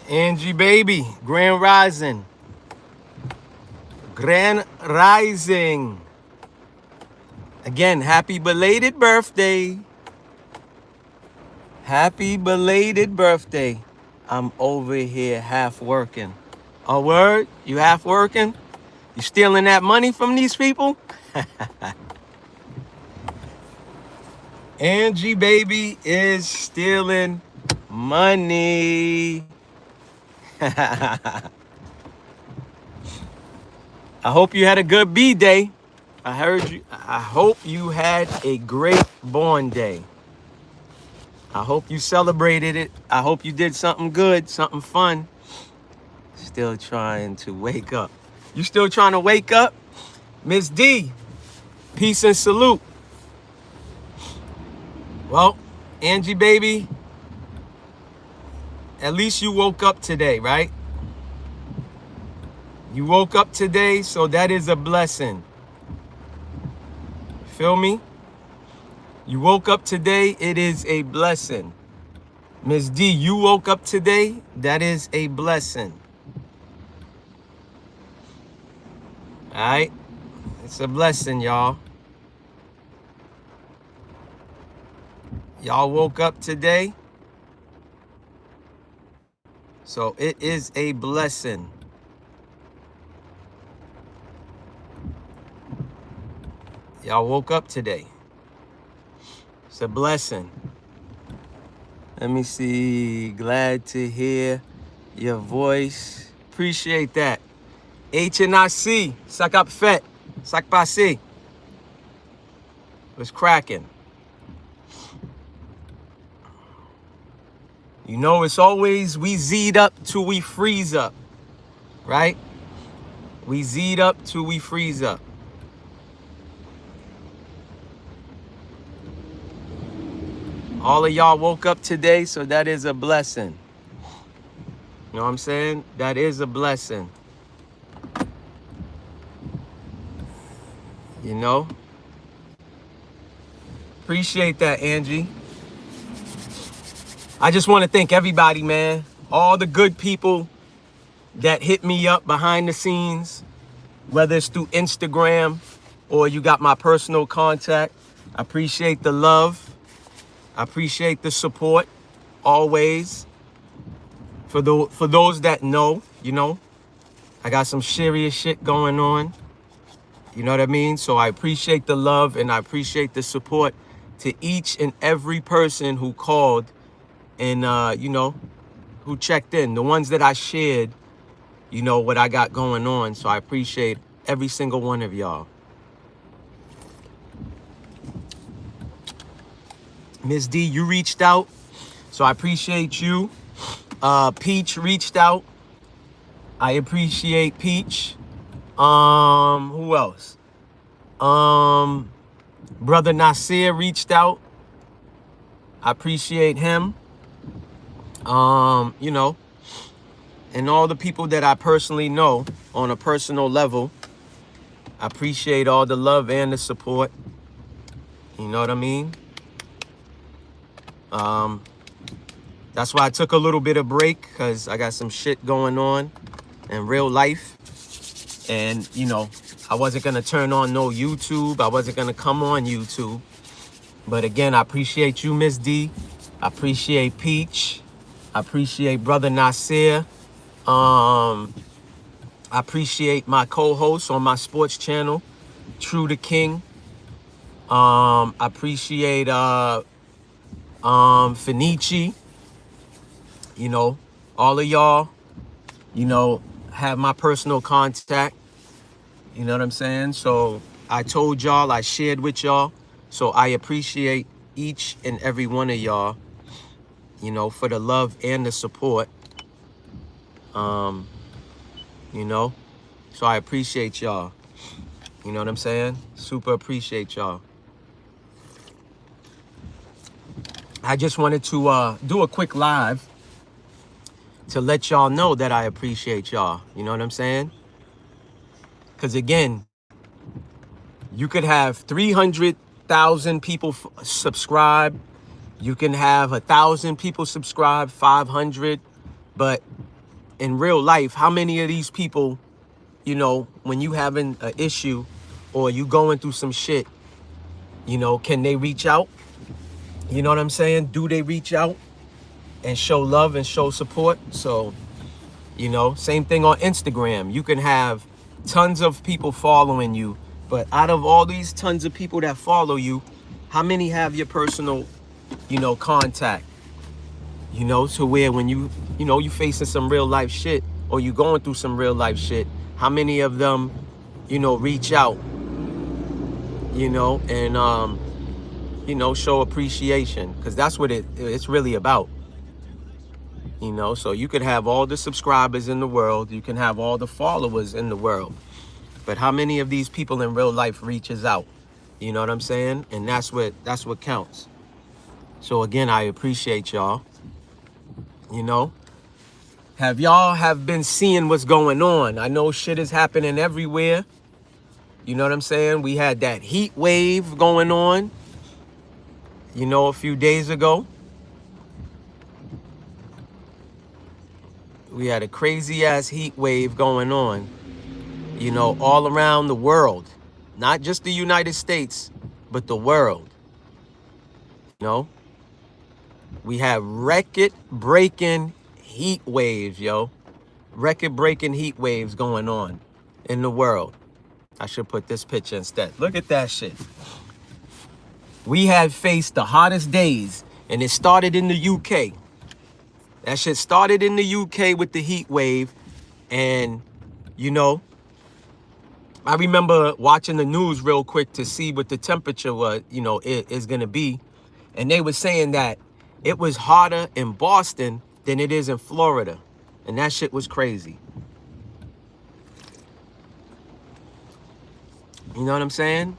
Angie baby, Grand Rising. Grand Rising. Again, happy belated birthday. Happy belated birthday. I'm over here half working. A word? You half working? You stealing that money from these people? Angie baby is stealing money. I hope you had a good B-day. I heard you. I hope you had a great born day. I hope you celebrated it. I hope you did something good, something fun. Still trying to wake up. You still trying to wake up? Miss D, peace and salute. Well, Angie baby, at least you woke up today, right? You woke up today, so that is a blessing. Feel me? You woke up today, it is a blessing. Miss D, you woke up today, that is a blessing. All right? It's a blessing, y'all. Y'all woke up today, so it is a blessing. Y'all woke up today. It's a blessing. Let me see. Glad to hear your voice. Appreciate that. HNIC. Sakap Fet. Sakpasi. What's cracking? You know, it's always we Z'd up till we freeze up. Right? We Z'd up till we freeze up. All of y'all woke up today, so that is a blessing. You know what I'm saying? That is a blessing. You know? Appreciate that, Angie. I just want to thank everybody, man. All the good people that hit me up behind the scenes, whether it's through Instagram or you got my personal contact. I appreciate the love. I appreciate the support always. For those that know, you know, I got some serious shit going on. You know what I mean? So I appreciate the love and I appreciate the support to each and every person who called and, you know, who checked in. The ones that I shared, you know, what I got going on. So I appreciate every single one of y'all. Miss D, you reached out, so I appreciate you. Peach reached out. I appreciate Peach. Who else? Brother Nasir reached out. I appreciate him. You know, and all the people that I personally know on a personal level, I appreciate all the love and the support. You know what I mean? That's why I took a little bit of break, because I got some shit going on in real life. And, you know, I wasn't going to turn on no YouTube. I wasn't going to come on YouTube. But again, I appreciate you, Miss D. I appreciate Peach. I appreciate Brother Nasir. I appreciate my co-host on my sports channel, True the King. I appreciate Finici. You know, all of y'all, you know, have my personal contact. You know what I'm saying? So I told y'all, I shared with y'all. So I appreciate each and every one of y'all, you know, for the love and the support. You know, so I appreciate y'all. You know what I'm saying? Super appreciate y'all. I just wanted to do a quick live to let y'all know that I appreciate y'all. You know what I'm saying? Because again, you could have 300,000 people subscribe. You can have 1,000 people subscribe, 500. But in real life, how many of these people, you know, when you having an issue or you going through some shit, you know, can they reach out? You know what I'm saying? Do they reach out and show love and show support? So, you know, same thing on Instagram. You can have tons of people following you, but out of all these tons of people that follow you, how many have your personal, you know, contact? You know, to where when you know, you facing some real life shit or you going through some real life shit, how many of them, you know, reach out, you know, and, you know, show appreciation? Because that's what it's really about. You know, so you could have all the subscribers in the world, you can have all the followers in the world, but how many of these people in real life reaches out? You know what I'm saying? And that's what counts. So again, I appreciate y'all. You know, have been seeing what's going on? I know shit is happening everywhere. You know what I'm saying? We had that heat wave going on, you know, a few days ago. We had a crazy ass heat wave going on, you know, all around the world. Not just the United States, but the world. You know? We have record-breaking heat waves, yo. Record-breaking heat waves going on in the world. I should put this picture instead. Look at that shit. We have faced the hottest days, and it started in the UK. That shit started in the UK with the heat wave. And, you know, I remember watching the news real quick to see what the temperature was, you know, is going to be. And they were saying that it was hotter in Boston than it is in Florida. And that shit was crazy. You know what I'm saying?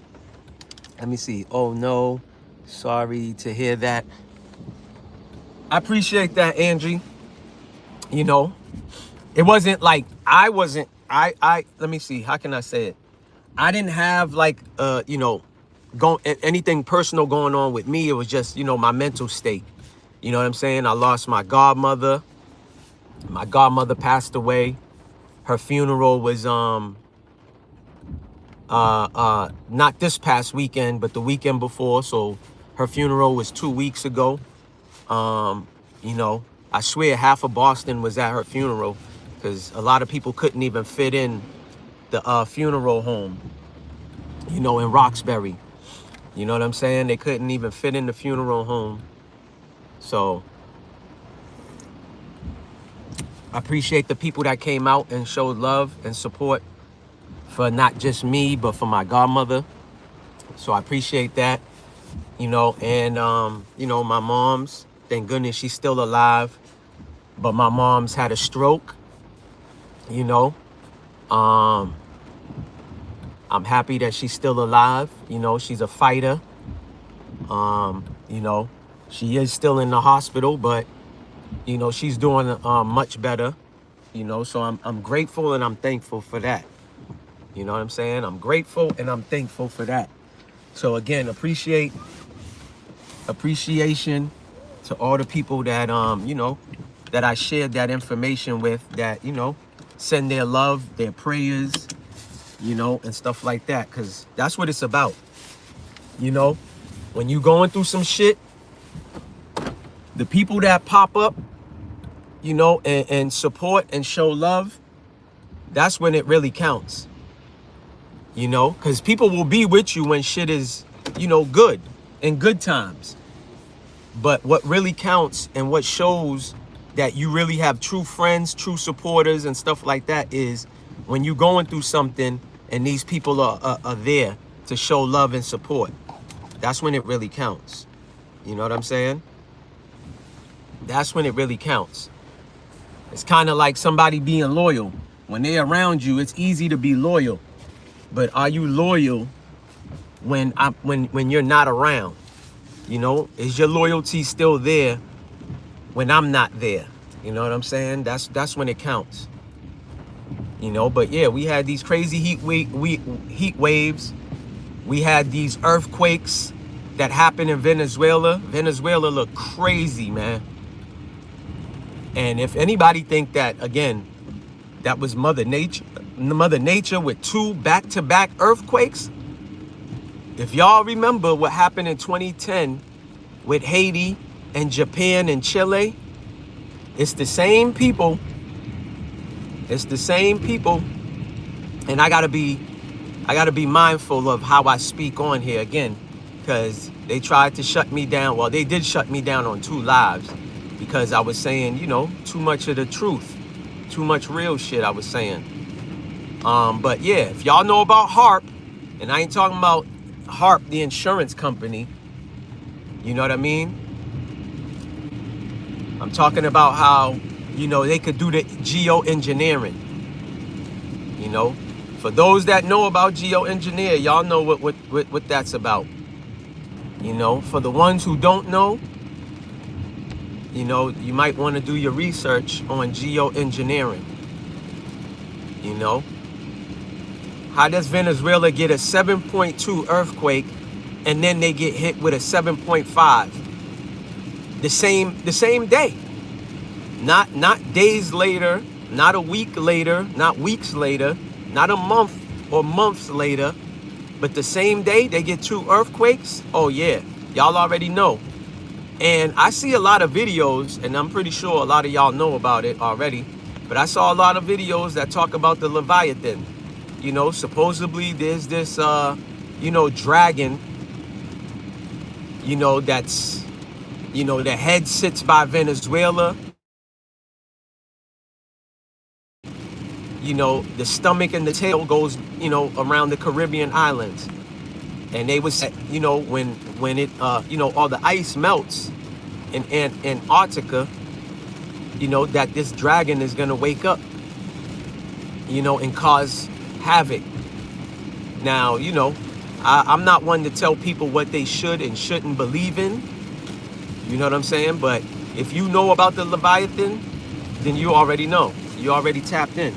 Let me see. Oh, no. Sorry to hear that. I appreciate that, Angie. You know, it wasn't like let me see, how can I say it? I didn't have like, you know, anything personal going on with me. It was just, you know, my mental state. You know what I'm saying? I lost my godmother. My godmother passed away. Her funeral was, not this past weekend, but the weekend before. So her funeral was 2 weeks ago. You know, I swear half of Boston was at her funeral because a lot of people couldn't even fit in the funeral home, you know, in Roxbury. You know what I'm saying? They couldn't even fit in the funeral home. So I appreciate the people that came out and showed love and support for not just me, but for my godmother. So I appreciate that, you know, and, you know, my mom's, thank goodness she's still alive, but my mom's had a stroke, you know. I'm happy that she's still alive. You know, she's a fighter. You know, she is still in the hospital, but, you know, she's doing much better, you know, so I'm grateful and I'm thankful for that. You know what I'm saying? I'm grateful and I'm thankful for that. So again, appreciation to all the people that, you know, that I shared that information with, that, you know, send their love, their prayers, you know, and stuff like that. Because that's what it's about. You know, when you going through some shit, the people that pop up, you know, and support and show love, that's when it really counts. You know, because people will be with you when shit is, you know, good, in good times. But what really counts and what shows that you really have true friends, true supporters and stuff like that is when you're going through something and these people are there to show love and support. That's when it really counts. You know what I'm saying? That's when it really counts. It's kind of like somebody being loyal. When they're around you, it's easy to be loyal. But are you loyal when you're not around? You know, is your loyalty still there when I'm not there? You know what I'm saying? That's when it counts. You know, but yeah, we had these crazy heat waves. We had these earthquakes that happened in Venezuela. Venezuela looked crazy, man. And if anybody think that, again, that was Mother Nature with 2 back-to-back earthquakes, if y'all remember what happened in 2010 with Haiti and Japan and Chile, it's the same people. It's the same people. And I gotta be mindful of how I speak on here again, because they tried to shut me down. Well, they did shut me down on 2 lives because I was saying, too much of the truth, too much real shit I was saying. But yeah, if y'all know about HAARP, and I ain't talking about HAARP, the insurance company, you know what I mean? I'm talking about how, they could do the geoengineering, For those that know about geoengineer, y'all know what that's about. For the ones who don't know, you might want to do your research on geoengineering. How does Venezuela get a 7.2 earthquake and then they get hit with a 7.5 the same day? Not days later, not a week later, not weeks later, not a month or months later, but the same day they get 2 earthquakes. Oh yeah, y'all already know. And I see a lot of videos, and I'm pretty sure a lot of y'all know about it already, but I saw a lot of videos that talk about the Leviathan. Supposedly there's this dragon, that's, the head sits by Venezuela. The stomach and the tail goes, around the Caribbean islands. And they was, when it, all the ice melts in Antarctica, that this dragon is going to wake up, and cause havoc. Now, I'm not one to tell people what they should and shouldn't believe in. You know what I'm saying? But if you know about the Leviathan, then you already know. You already tapped in.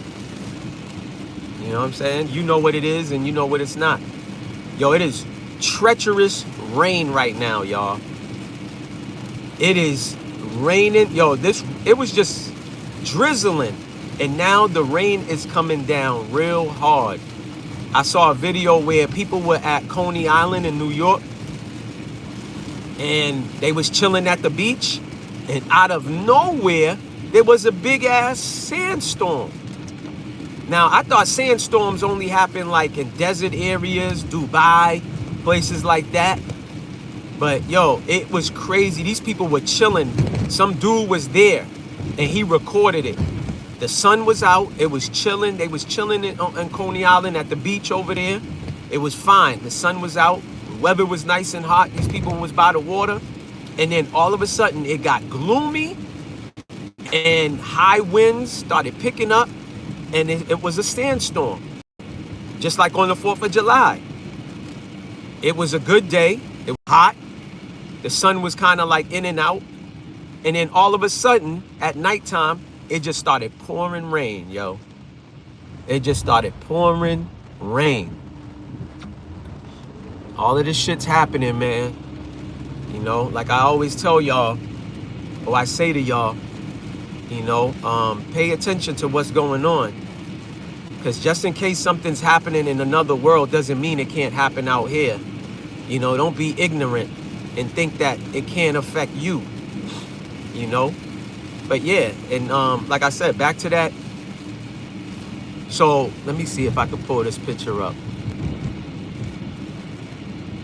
You know what I'm saying? You know what it is and you know what it's not. Yo, it is treacherous rain right now, y'all. It is raining. Yo, it was just drizzling. And now the rain is coming down real hard. I saw a video where people were at Coney Island in New York. And they was chilling at the beach. And out of nowhere, there was a big ass sandstorm. Now, I thought sandstorms only happen like in desert areas, Dubai, places like that. But yo, it was crazy. These people were chilling. Some dude was there and he recorded it. The sun was out. It was chilling. They was chilling in Coney Island at the beach over there. It was fine. The sun was out. The weather was nice and hot. These people was by the water. And then all of a sudden it got gloomy and high winds started picking up. And it was a sandstorm, just like on the 4th of July. It was a good day. It was hot. The sun was kind of like in and out. And then all of a sudden, at nighttime, it just started pouring rain, yo. It just started pouring rain. All of this shit's happening, man. Like I always tell y'all, or I say to y'all, pay attention to what's going on. Because just in case something's happening in another world doesn't mean it can't happen out here. Don't be ignorant and think that it can't affect you. But yeah, and like I said, back to that. So let me see if I can pull this picture up.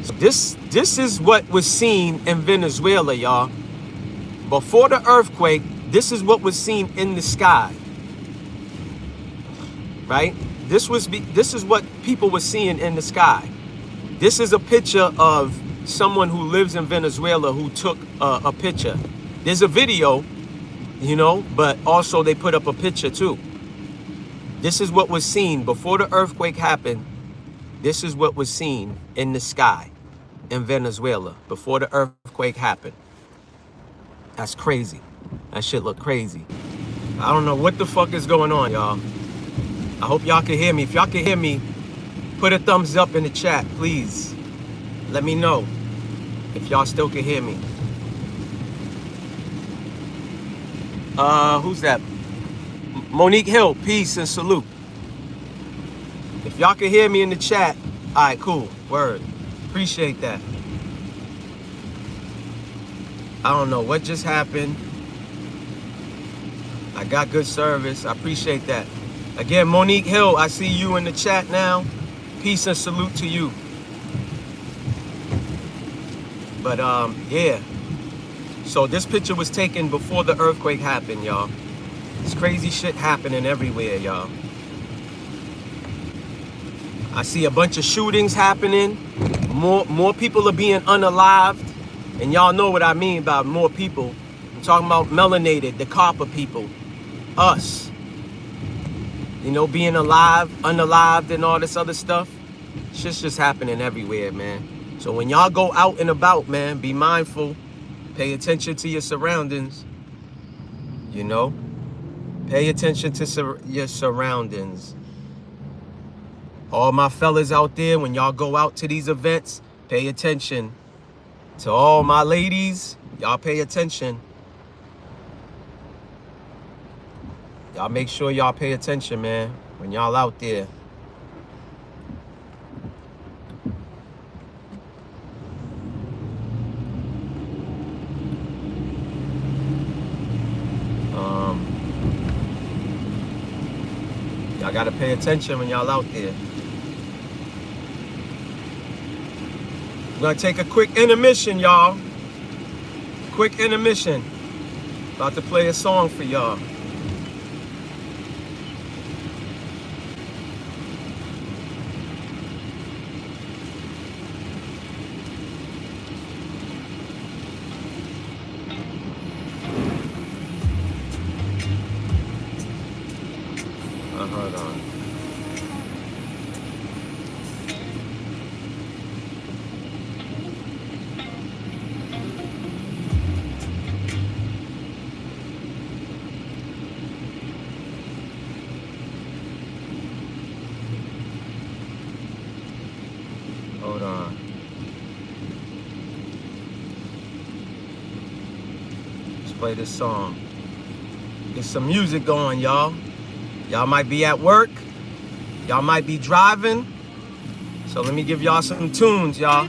So this is what was seen in Venezuela, y'all. Before the earthquake, this is what was seen in the sky. Right? This is what people were seeing in the sky. This is a picture of someone who lives in Venezuela who took a picture. There's a video, but also they put up a picture too. This is what was seen before the earthquake happened. This is what was seen in the sky in Venezuela before the earthquake happened. That's crazy. That shit look crazy. I don't know what the fuck is going on, y'all. I hope y'all can hear me. If y'all can hear me, put a thumbs up in the chat, please. Let me know if y'all still can hear me. Who's that? Monique Hill, peace and salute. If y'all can hear me in the chat, all right, cool, word. Appreciate that. I don't know what just happened. I got good service, I appreciate that. Again, Monique Hill, I see you in the chat now. Peace and salute to you. But yeah. So this picture was taken before the earthquake happened, y'all. It's crazy shit happening everywhere, y'all. I see a bunch of shootings happening. More people are being unalived. And y'all know what I mean by more people. I'm talking about melanated, the copper people. Us. You know, being alive, unalived, and all this other stuff. Shit's just happening everywhere, man. So when y'all go out and about, man, be mindful. Pay attention to your surroundings. You know? Pay attention to your surroundings. All my fellas out there, when y'all go out to these events, pay attention. To all my ladies, y'all pay attention. Y'all make sure y'all pay attention, man, when y'all out there. Y'all gotta pay attention when y'all out there. We're gonna take a quick intermission, y'all. Quick intermission. About to play a song for y'all. Hold on. Hold on. Let's play this song. Get some music going, y'all. Y'all might be at work. Y'all might be driving. So let me give y'all some tunes, y'all.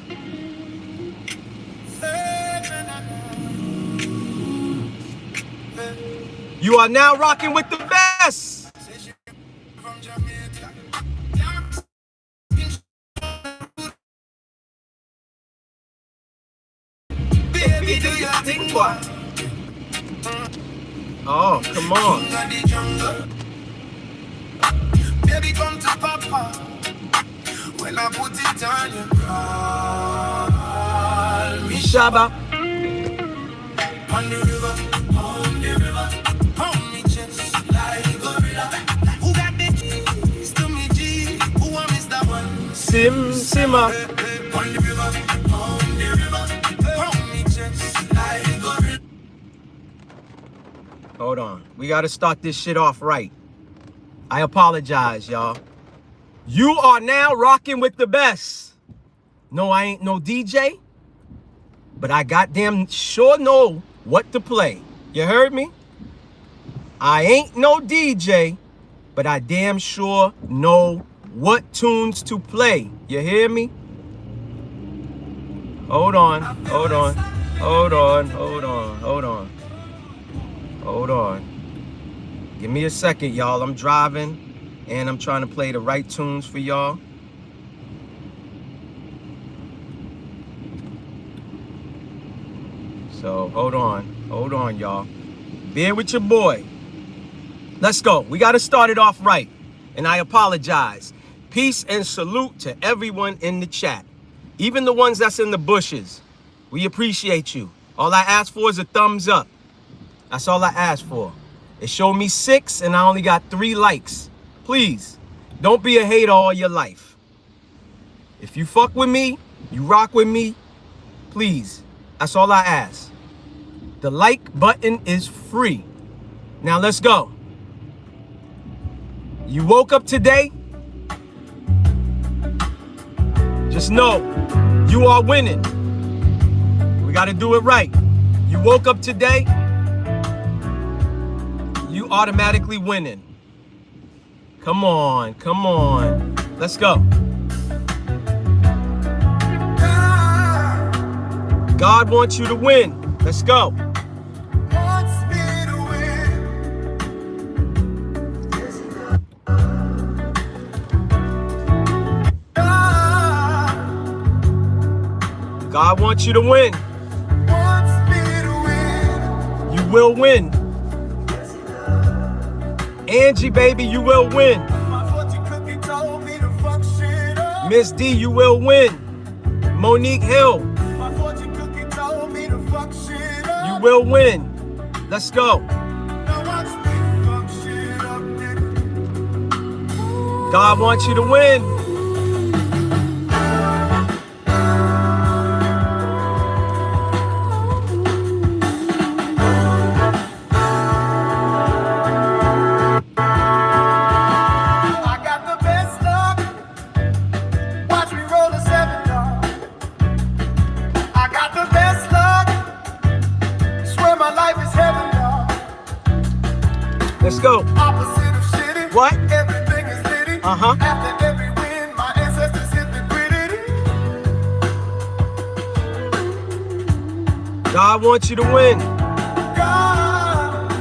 You are now rocking with the best. Baby, do your thing, boy. Oh, come on. Baby, come to Papa. When I put it on you, call me Shabba. On the river, on me chest like a gorilla. Who got the keys to me G? Who want Mr. One? Simmer. On the river, on me chest like a gorilla. Hold on, we gotta start this shit off right. I apologize, y'all. You are now rocking with the best. No, I ain't no DJ, but I goddamn sure know what to play. You heard me? I ain't no DJ, but I damn sure know what tunes to play. You hear me? Hold on, hold on, hold on, hold on, hold on. Hold on. Give me a second, y'all. I'm driving and I'm trying to play the right tunes for y'all. So hold on, y'all. Bear with your boy. Let's go. We got to start it off right. And I apologize. Peace and salute to everyone in the chat. Even the ones that's in the bushes. We appreciate you. All I ask for is a thumbs up. That's all I ask for. It showed me 6 and I only got 3 likes. Please, don't be a hater all your life. If you fuck with me, you rock with me, please. That's all I ask. The like button is free. Now let's go. You woke up today? Just know you are winning. We got to do it right. You woke up today? you automatically winning. Come on, come on. Let's go. God wants you to win. Let's go. God wants you to win. You will win. Angie, baby, you will win. Miss D, you will win. Monique Hill, you will win. Let's go. God wants you to win. Let's go. Opposite of shitty. What? Everything is litty. After every win, my ancestors hit the gritty. God wants you to win. God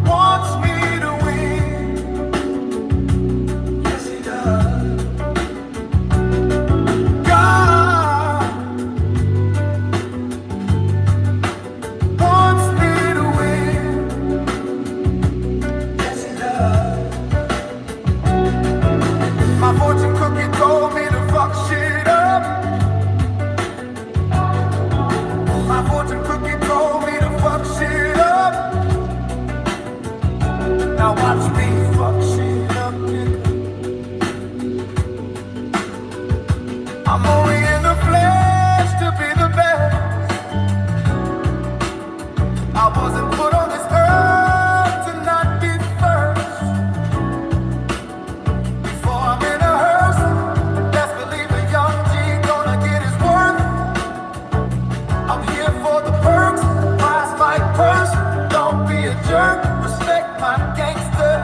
wants me to win. Yes, He does. God wants me to win. Yes, He does. My fortune cookie told me to fuck shit up. My fortune cookie told me to fuck shit up. Now watch me fuck shit up, nigga. I'm only in the flesh to be the best. I wasn't put on this earth to not be first. Before I'm in a hearse, best believe a young G gonna get his worth. I'm here for the perks, prize fight purse. Don't be a jerk, respect my gangster.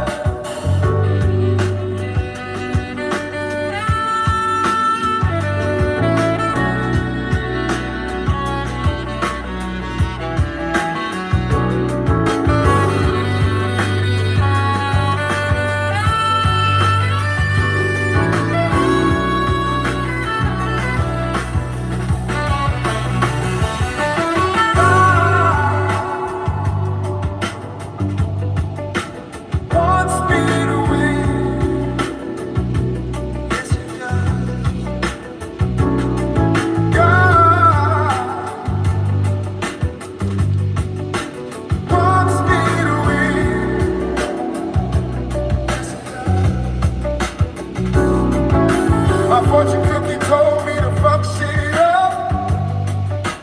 Wants me to win. Yes, He does. God wants me to win. Yes, He does. My fortune cookie told me to fuck shit up.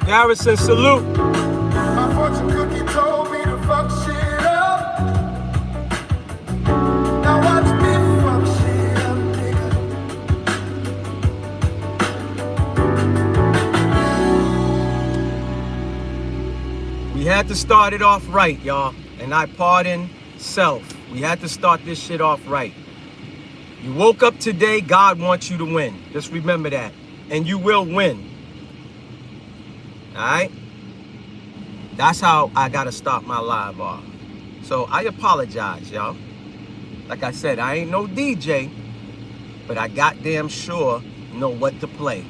Garrison, salute. My fortune cookie told me to fuck shit up. Now watch me fuck shit up, nigga. We had to start it off right, y'all. And I pardon self. We had to start this shit off right. You woke up today, God wants you to win. Just remember that. And you will win. Alright? That's how I gotta start my live off. So I apologize, y'all. Like I said, I ain't no DJ, but I goddamn sure know what to play.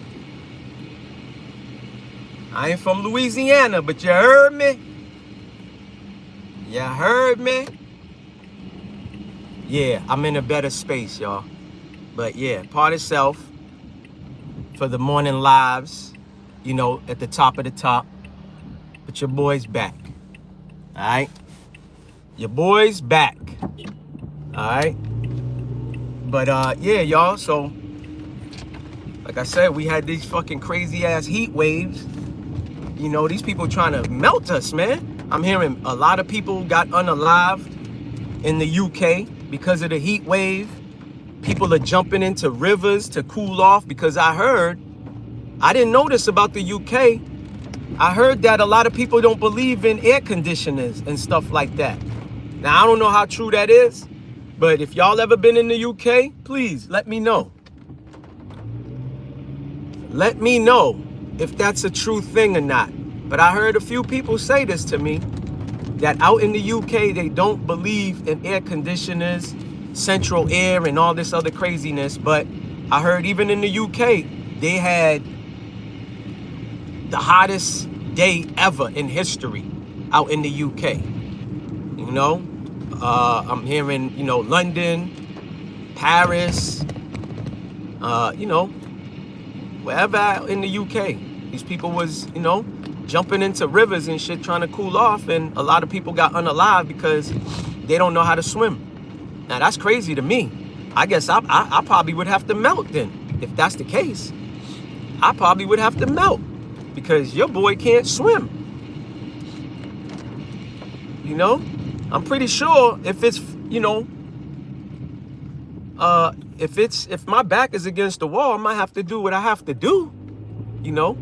I ain't from Louisiana, but you heard me? You heard me? Yeah, I'm in a better space, y'all. But yeah, part of self for the morning lives, you know, at the top of the top. But your boy's back. All right? Your boy's back. All right? But yeah, y'all, so like I said, we had these fucking crazy ass heat waves. You know, these people trying to melt us, man. I'm hearing a lot of people got unalived in the UK because of the heat wave. People are jumping into rivers to cool off because I heard, I didn't know this about the UK, I heard that a lot of people don't believe in air conditioners and stuff like that. Now, I don't know how true that is, but if y'all ever been in the UK, please let me know. Let me know if that's a true thing or not. But I heard a few people say this to me, that out in the UK, they don't believe in air conditioners, central air, and all this other craziness. But I heard even in the UK, they had the hottest day ever in history out in the UK. You know, I'm hearing, you know, London, Paris, you know, wherever out in the UK, these people was, you know, jumping into rivers and shit trying to cool off, and a lot of people got unalive because they don't know how to swim. Now that's crazy to me. I guess I probably would have to melt then. If that's the case, I probably would have to melt because your boy can't swim. You know, I'm pretty sure if it's, you know, if my back is against the wall, I might have to do what I have to do. You know,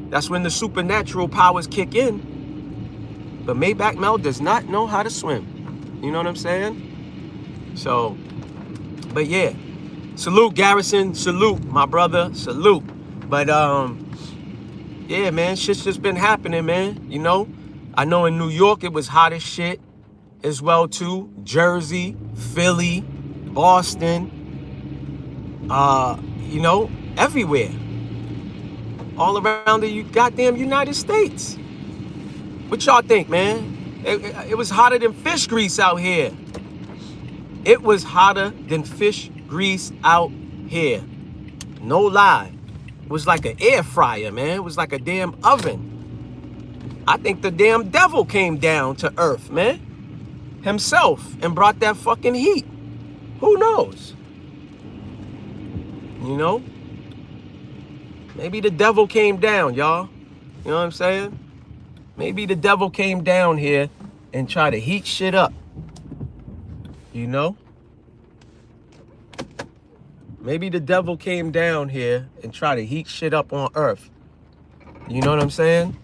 that's when the supernatural powers kick in. But Maybach Mel does not know how to swim. You know what I'm saying? So, but yeah, salute Garrison, salute my brother, salute. But yeah, man, shit's just been happening, man. You know, I know in New York it was hot as shit as well too. Jersey, Philly, Boston, you know, everywhere. All around the goddamn United States. What y'all think, man? It was hotter than fish grease out here. It was hotter than fish grease out here. No lie. It was like an air fryer, man. It was like a damn oven. I think the damn devil came down to earth, man. Himself, and brought that fucking heat. Who knows? You know? Maybe the devil came down, y'all. You know what I'm saying? Maybe the devil came down here and tried to heat shit up. You know? Maybe the devil came down here and tried to heat shit up on earth. You know what I'm saying?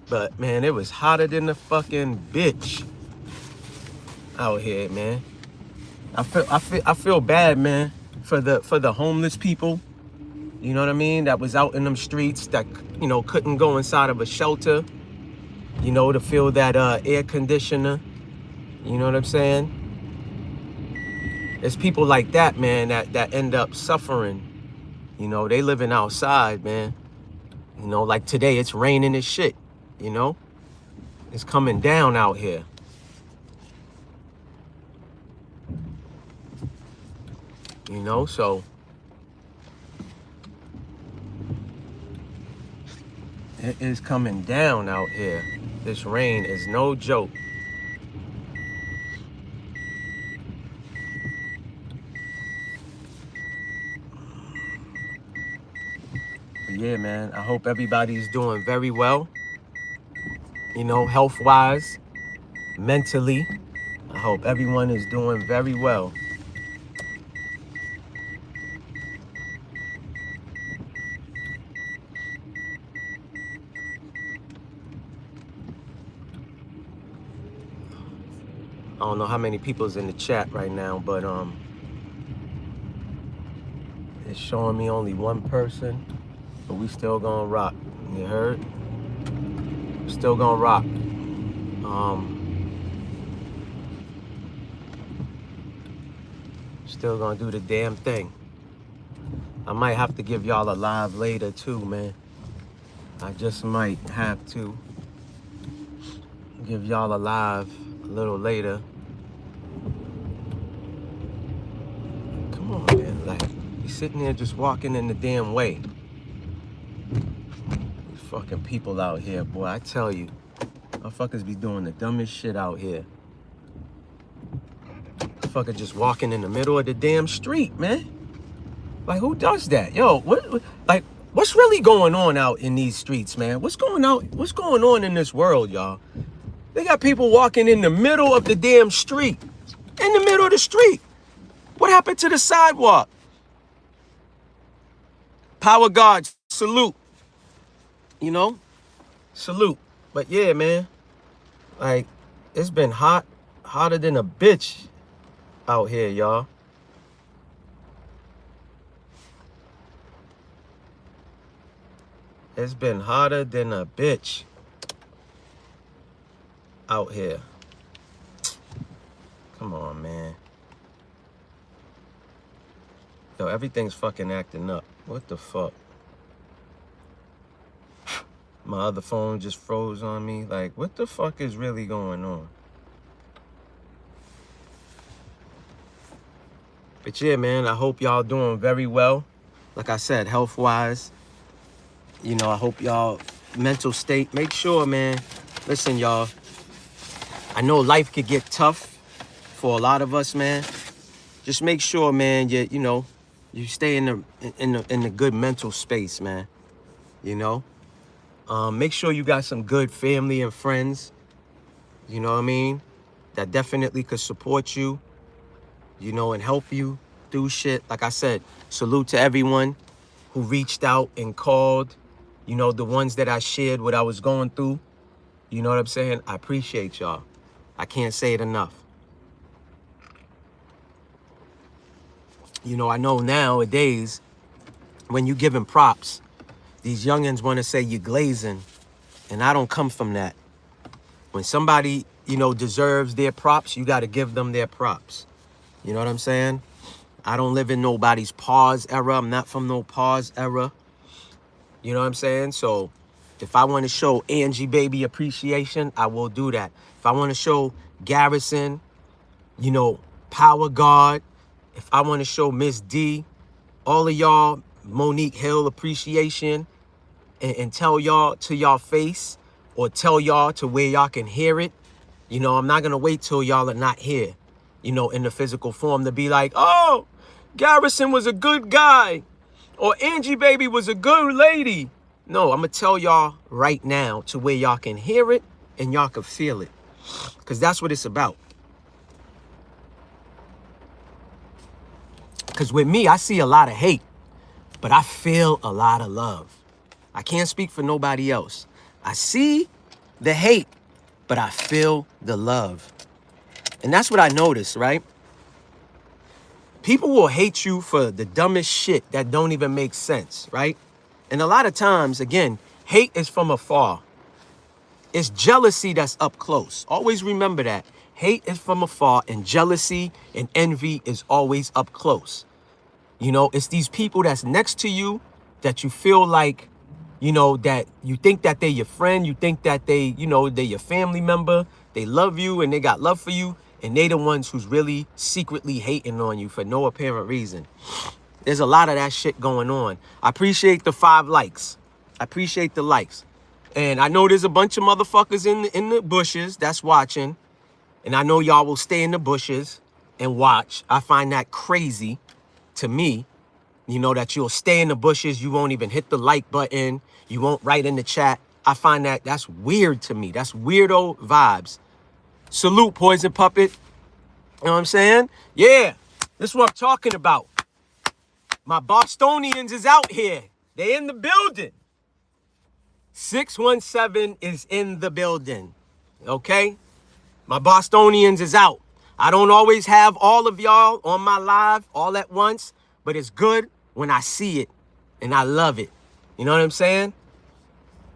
But man, it was hotter than the fucking bitch out here, man. I feel bad, man, for the homeless people. You know what I mean? That was out in them streets that, you know, couldn't go inside of a shelter, you know, to feel that air conditioner. You know what I'm saying? It's people like that, man, that end up suffering. You know, they living outside, man. You know, like today, it's raining as shit, you know? It's coming down out here. You know, so it is coming down out here. This rain is no joke. But yeah, man, I hope everybody's doing very well. You know, health-wise, mentally. I hope everyone is doing very well. I don't know how many people's in the chat right now, but it's showing me only one person, but we still gonna rock. You heard? Still gonna rock. Still gonna do the damn thing. I might have to give y'all a live later too, man. I just might have to give y'all a live a little later. Come on, man. Like, you sitting there just walking in the damn way. These fucking people out here, boy, I tell you. Motherfuckers be doing the dumbest shit out here. Motherfucker just walking in the middle of the damn street, man. Like, who does that? Yo, like, what's really going on out in these streets, man? What's going on in this world, y'all? They got people walking in the middle of the damn street. In the middle of the street. What happened to the sidewalk? Power guards, salute. you know, salute. But yeah, man, like, it's been hotter than a bitch out here, y'all. It's been hotter than a bitch out here. Come on, man. Yo, everything's fucking acting up. What the fuck? My other phone just froze on me. Like, what the fuck is really going on? But yeah, man, I hope y'all doing very well. Like I said, health-wise. You know, I hope y'all mental state. Make sure, man. Listen, y'all. I know life could get tough for a lot of us, man. Just make sure, man, you stay in the good mental space, man. You know? Make sure you got some good family and friends. You know what I mean? That definitely could support you, you know, and help you through shit. Like I said, salute to everyone who reached out and called. You know, the ones that I shared what I was going through. You know what I'm saying? I appreciate y'all. I can't say it enough. You know, I know nowadays, when you giving props, these youngins want to say you're glazing, and I don't come from that. When somebody, you know, deserves their props, you got to give them their props. You know what I'm saying? I don't live in nobody's pause era. I'm not from no pause era. You know what I'm saying? So if I want to show Angie Baby appreciation, I will do that. If I want to show Garrison, you know, Power God, if I want to show Miss D, all of y'all, Monique Hill appreciation, and tell y'all to y'all face, or tell y'all to where y'all can hear it, you know, I'm not going to wait till y'all are not here, you know, in the physical form to be like, oh, Garrison was a good guy, or Angie Baby was a good lady. No, I'm going to tell y'all right now to where y'all can hear it and y'all can feel it. Because that's what it's about. Because with me, I see a lot of hate, but I feel a lot of love. I can't speak for nobody else. I see the hate, but I feel the love. And that's what I noticed, right? People will hate you for the dumbest shit that don't even make sense, right? And a lot of times, again, hate is from afar. It's jealousy that's up close. Always remember that. Hate is from afar, and jealousy and envy is always up close. You know, it's these people that's next to you that you feel like, you know, that you think that they're your friend. You think that they, you know, they're your family member. They love you and they got love for you. And they the ones who's really secretly hating on you for no apparent reason. There's a lot of that shit going on. I appreciate the 5 likes. I appreciate the likes. And I know there's a bunch of motherfuckers in the bushes that's watching. And I know y'all will stay in the bushes and watch. I find that crazy to me. You know, that you'll stay in the bushes. You won't even hit the like button. You won't write in the chat. I find that's weird to me. That's weirdo vibes. Salute, Poison Puppet. You know what I'm saying? Yeah, this is what I'm talking about. My Bostonians is out here. They in the building. 617 is in the building. Okay? My Bostonians is out. I don't always have all of y'all on my live all at once, but it's good when I see it, and I love it. You know what I'm saying?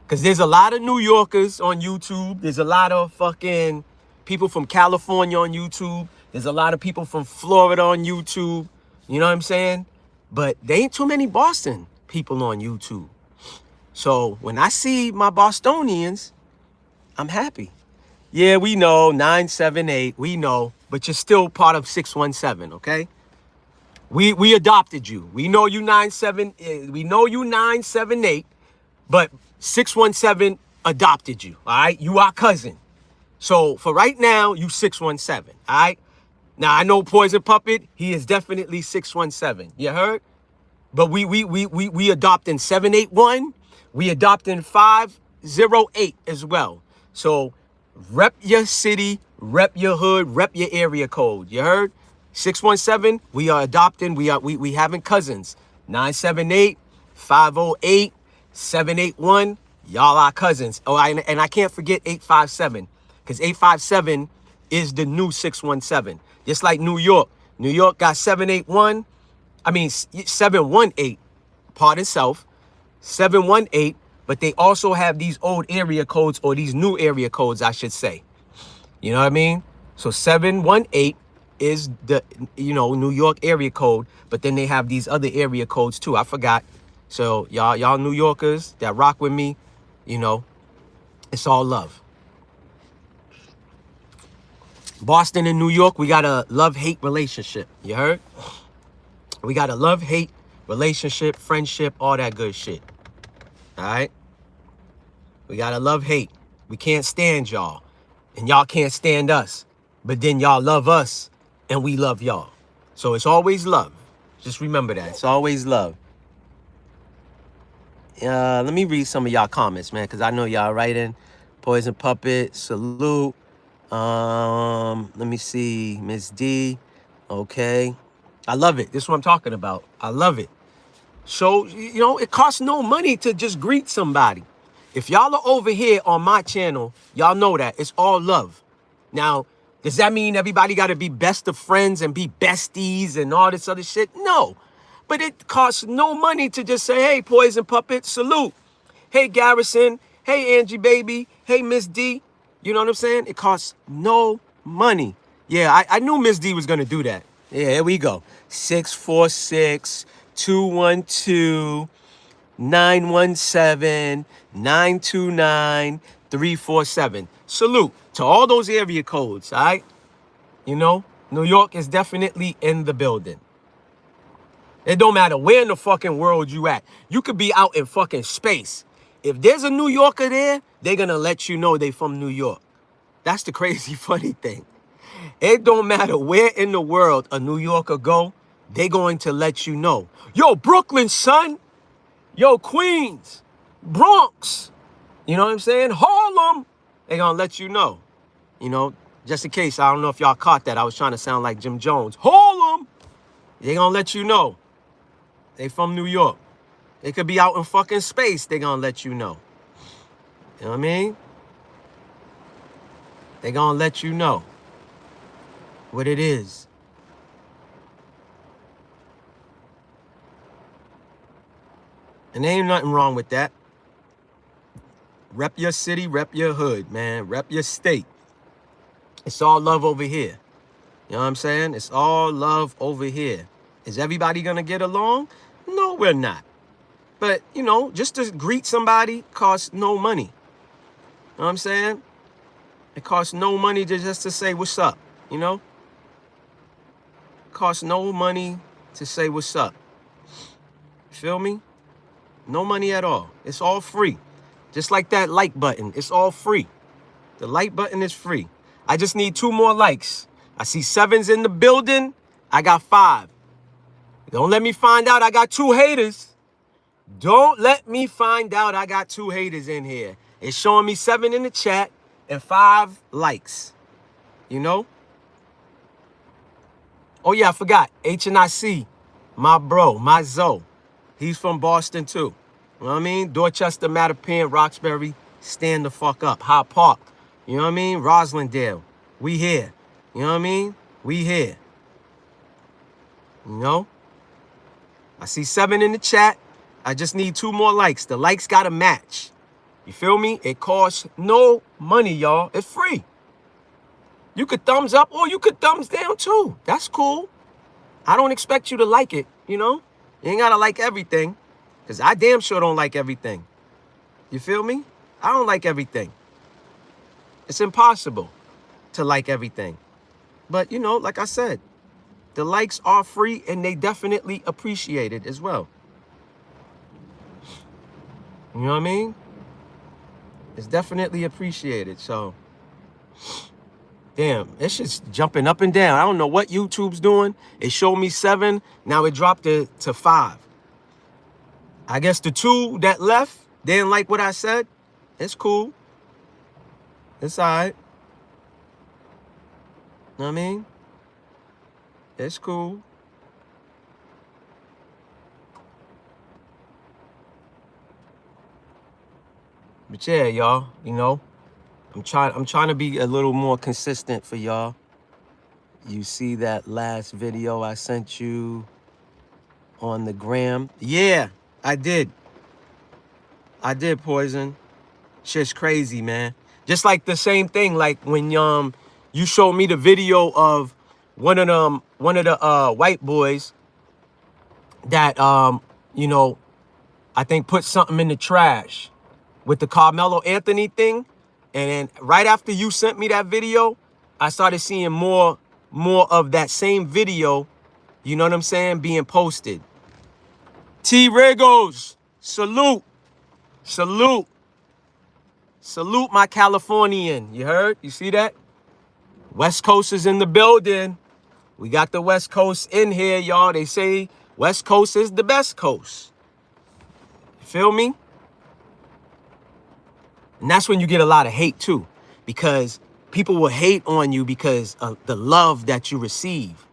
Because there's a lot of New Yorkers on YouTube. There's a lot of fucking people from California on YouTube. There's a lot of people from Florida on YouTube. You know what I'm saying? But there ain't too many Boston people on YouTube. So when I see my Bostonians, I'm happy. Yeah, we know, 978, we know, but you're still part of 617, okay? We adopted you. We know you 978, but 617 adopted you, all right? You our cousin. So for right now, you 617, all right? Now, I know Poison Puppet, he is definitely 617. You heard? But we adopting 781. We adopting 508 as well. So rep your city, rep your hood, rep your area code. You heard? 617, we are adopting, we having cousins. 978, 508, 781, Y'all are cousins. Oh, and I can't forget 857, because 857 is the new 617. Just like New York. New York got 781. I mean, 718. Pardon self. 718. But they also have these old area codes, or these new area codes, I should say. You know what I mean? So 718 is the, New York area code, but then they have these other area codes too. I forgot. So y'all New Yorkers that rock with me, it's all love. Boston and New York, we got a love-hate relationship. You heard? We got a love-hate relationship, friendship, all that good shit. All right? We got a love-hate. We can't stand y'all, and y'all can't stand us. But then y'all love us, and we love y'all. So it's always love. Just remember that. It's always love. Let me read some of y'all comments, man, because I know y'all writing. Poison Puppet, salute. Let me see. Miss D. Okay. I love it. This is what I'm talking about. I love it. So, it costs no money to just greet somebody. If y'all are over here on my channel, y'all know that. It's all love. Now, does that mean everybody got to be best of friends and be besties and all this other shit? No. But it costs no money to just say, hey, Poison Puppet, salute. Hey, Garrison. Hey, Angie Baby. Hey, Miss D. You know what I'm saying? It costs no money. Yeah, I knew Miss D was going to do that. Yeah, here we go. 646-212-917-929-347. Salute to all those area codes, all right? New York is definitely in the building. It don't matter where in the fucking world you at. You could be out in fucking space. If there's a New Yorker there, they're going to let you know they from New York. That's the crazy funny thing. It don't matter where in the world a New Yorker go, they going to let you know. Yo, Brooklyn, son. Yo, Queens. Bronx. You know what I'm saying? Harlem. They going to let you know. Just in case, I don't know if y'all caught that. I was trying to sound like Jim Jones. Harlem. They going to let you know. They from New York. They could be out in fucking space. They going to let you know. You know what I mean? They going to let you know what it is. And there ain't nothing wrong with that. Rep your city, rep your hood, man. Rep your state. It's all love over here. You know what I'm saying? It's all love over here. Is everybody going to get along? No, we're not. But, just to greet somebody costs no money. You know what I'm saying? It costs no money just to say what's up, It costs no money to say what's up. Feel me? No money at all. It's all free. Just like that like button. It's all free. The like button is free. I just need 2 more likes. I see 7s in the building. I got 5. Don't let me find out I got 2 haters. Don't let me find out I got 2 haters in here. It's showing me 7 in the chat and 5 likes. Oh, yeah, I forgot. HNIC, my bro, my Zoe. He's from Boston, too. You know what I mean? Dorchester, Mattapan, Roxbury, stand the fuck up. Hyde Park. You know what I mean? Roslindale. We here. You know what I mean? We here. I see 7 in the chat. I just need 2 more likes. The likes got to match. You feel me? It costs no money, y'all. It's free. You could thumbs up or you could thumbs down, too. That's cool. I don't expect you to like it, You ain't got to like everything. Because I damn sure don't like everything. You feel me? I don't like everything. It's impossible to like everything. But, like I said, the likes are free and they definitely appreciate it as well. You know what I mean? It's definitely appreciated. So, damn, it's just jumping up and down. I don't know what YouTube's doing. It showed me 7. Now it dropped it to 5. I guess the 2 that left didn't like what I said. It's cool. It's all right. Know what I mean? It's cool. But yeah, y'all, you know, I'm trying to be a little more consistent for y'all. You see that last video I sent you on the gram? Yeah, I did. I did, Poison. Shit's crazy, man. Just like the same thing, like when you showed me the video of one of the white boys that you know, I think put something in the trash with the Carmelo Anthony thing. And then right after you sent me that video, I started seeing more of that same video, you know what I'm saying, being posted. T Rigos, salute. Salute. Salute my Californian. You heard? You see that? West Coast is in the building. We got the West Coast in here, y'all. They say West Coast is the best coast. You feel me? And that's when you get a lot of hate too, because people will hate on you because of the love that you receive.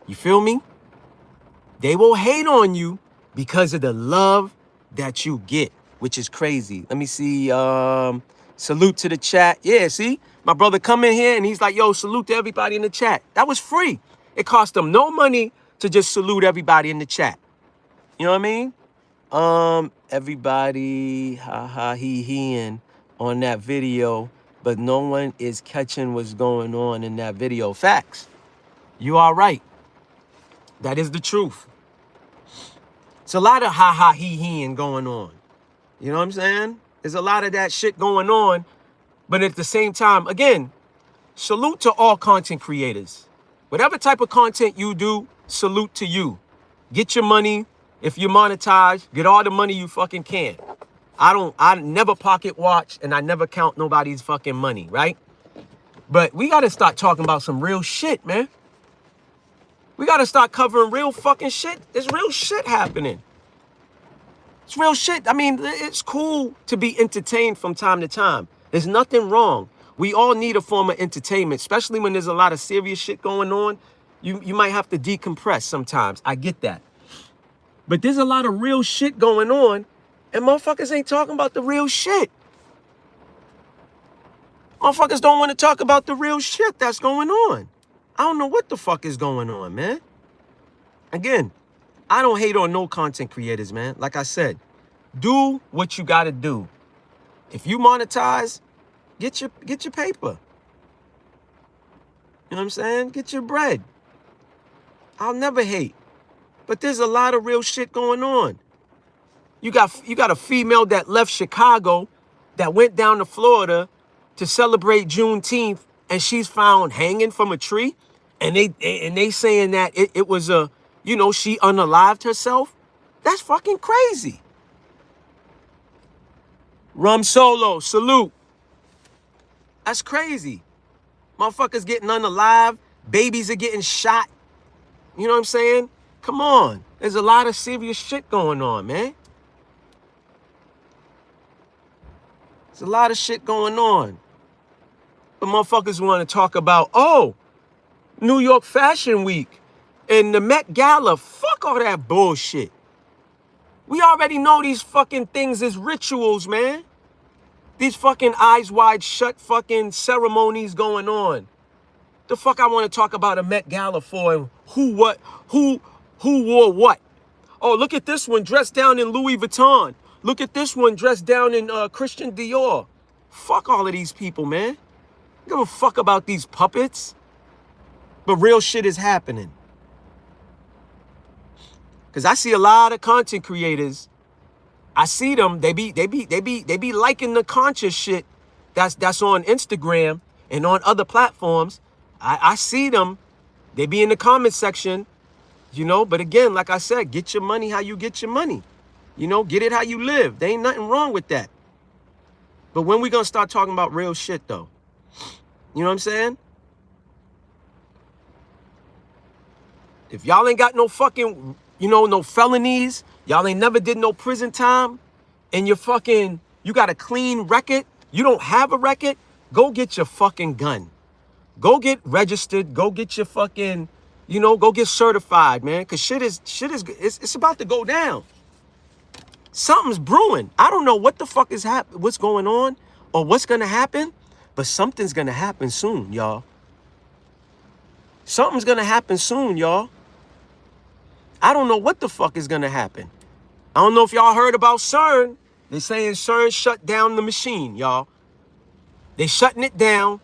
You feel me? They will hate on you because of the love that you get, which is crazy. Let me see. Salute to the chat. Yeah, see? My brother come in here and he's like, yo, salute to everybody in the chat. That was free. It cost them no money to just salute everybody in the chat. You know what I mean? Everybody he-ing on that video, but no one is catching what's going on in that video. Facts. You are right. That is the truth. It's a lot of he-ing going on. You know what I'm saying? There's a lot of that shit going on, but at the same time, again, salute to all content creators. Whatever type of content you do, salute to you. Get your money. If you monetize, get all the money you fucking can. I never pocket watch and I never count nobody's fucking money, right? But we gotta start talking about some real shit, man. We gotta start covering real fucking shit. There's real shit happening. It's real shit. I mean, it's cool to be entertained from time to time. There's nothing wrong. We all need a form of entertainment, especially when there's a lot of serious shit going on. You might have to decompress sometimes. I get that. But there's a lot of real shit going on, and motherfuckers ain't talking about the real shit. Motherfuckers don't want to talk about the real shit that's going on. I don't know what the fuck is going on, man. Again, I don't hate on no content creators, man. Like I said, do what you gotta do. If you monetize, get your paper. You know what I'm saying? Get your bread. I'll never hate. But there's a lot of real shit going on. You got a female that left Chicago that went down to Florida to celebrate Juneteenth, and she's found hanging from a tree, and they saying that it was a, you know, she unalived herself. That's fucking crazy. Rum Solo, salute. That's crazy. Motherfuckers getting unalive. Babies are getting shot. You know what I'm saying? Come on. There's a lot of serious shit going on, man. There's a lot of shit going on. But motherfuckers want to talk about, oh, New York Fashion Week and the Met Gala. Fuck all that bullshit. We already know these fucking things is rituals, man. These fucking eyes wide shut fucking ceremonies going on. The fuck I want to talk about a Met Gala for, and who wore what? Oh, look at this one dressed down in Louis Vuitton. Look at this one dressed down in Christian Dior. Fuck all of these people, man. I don't give a fuck about these puppets. But real shit is happening. Cause I see a lot of content creators. I see them. They be liking the conscious shit that's on Instagram and on other platforms. I see them. They be in the comment section, you know. But again, like I said, get your money how you get your money. You know, get it how you live. There ain't nothing wrong with that. But when we gonna start talking about real shit though? You know what I'm saying? If y'all ain't got no fucking, you know, no felonies, y'all ain't never did no prison time, and you got a clean record, you don't have a record, go get your fucking gun. Go get registered, go get your fucking, you know, go get certified, man. Cause shit is it's about to go down. Something's brewing. I don't know what the fuck is what's going on or what's gonna happen, but something's gonna happen soon, y'all. Something's gonna happen soon, y'all. I don't know what the fuck is gonna happen. I don't know if y'all heard about CERN. They're saying CERN shut down the machine, y'all. They're shutting it down,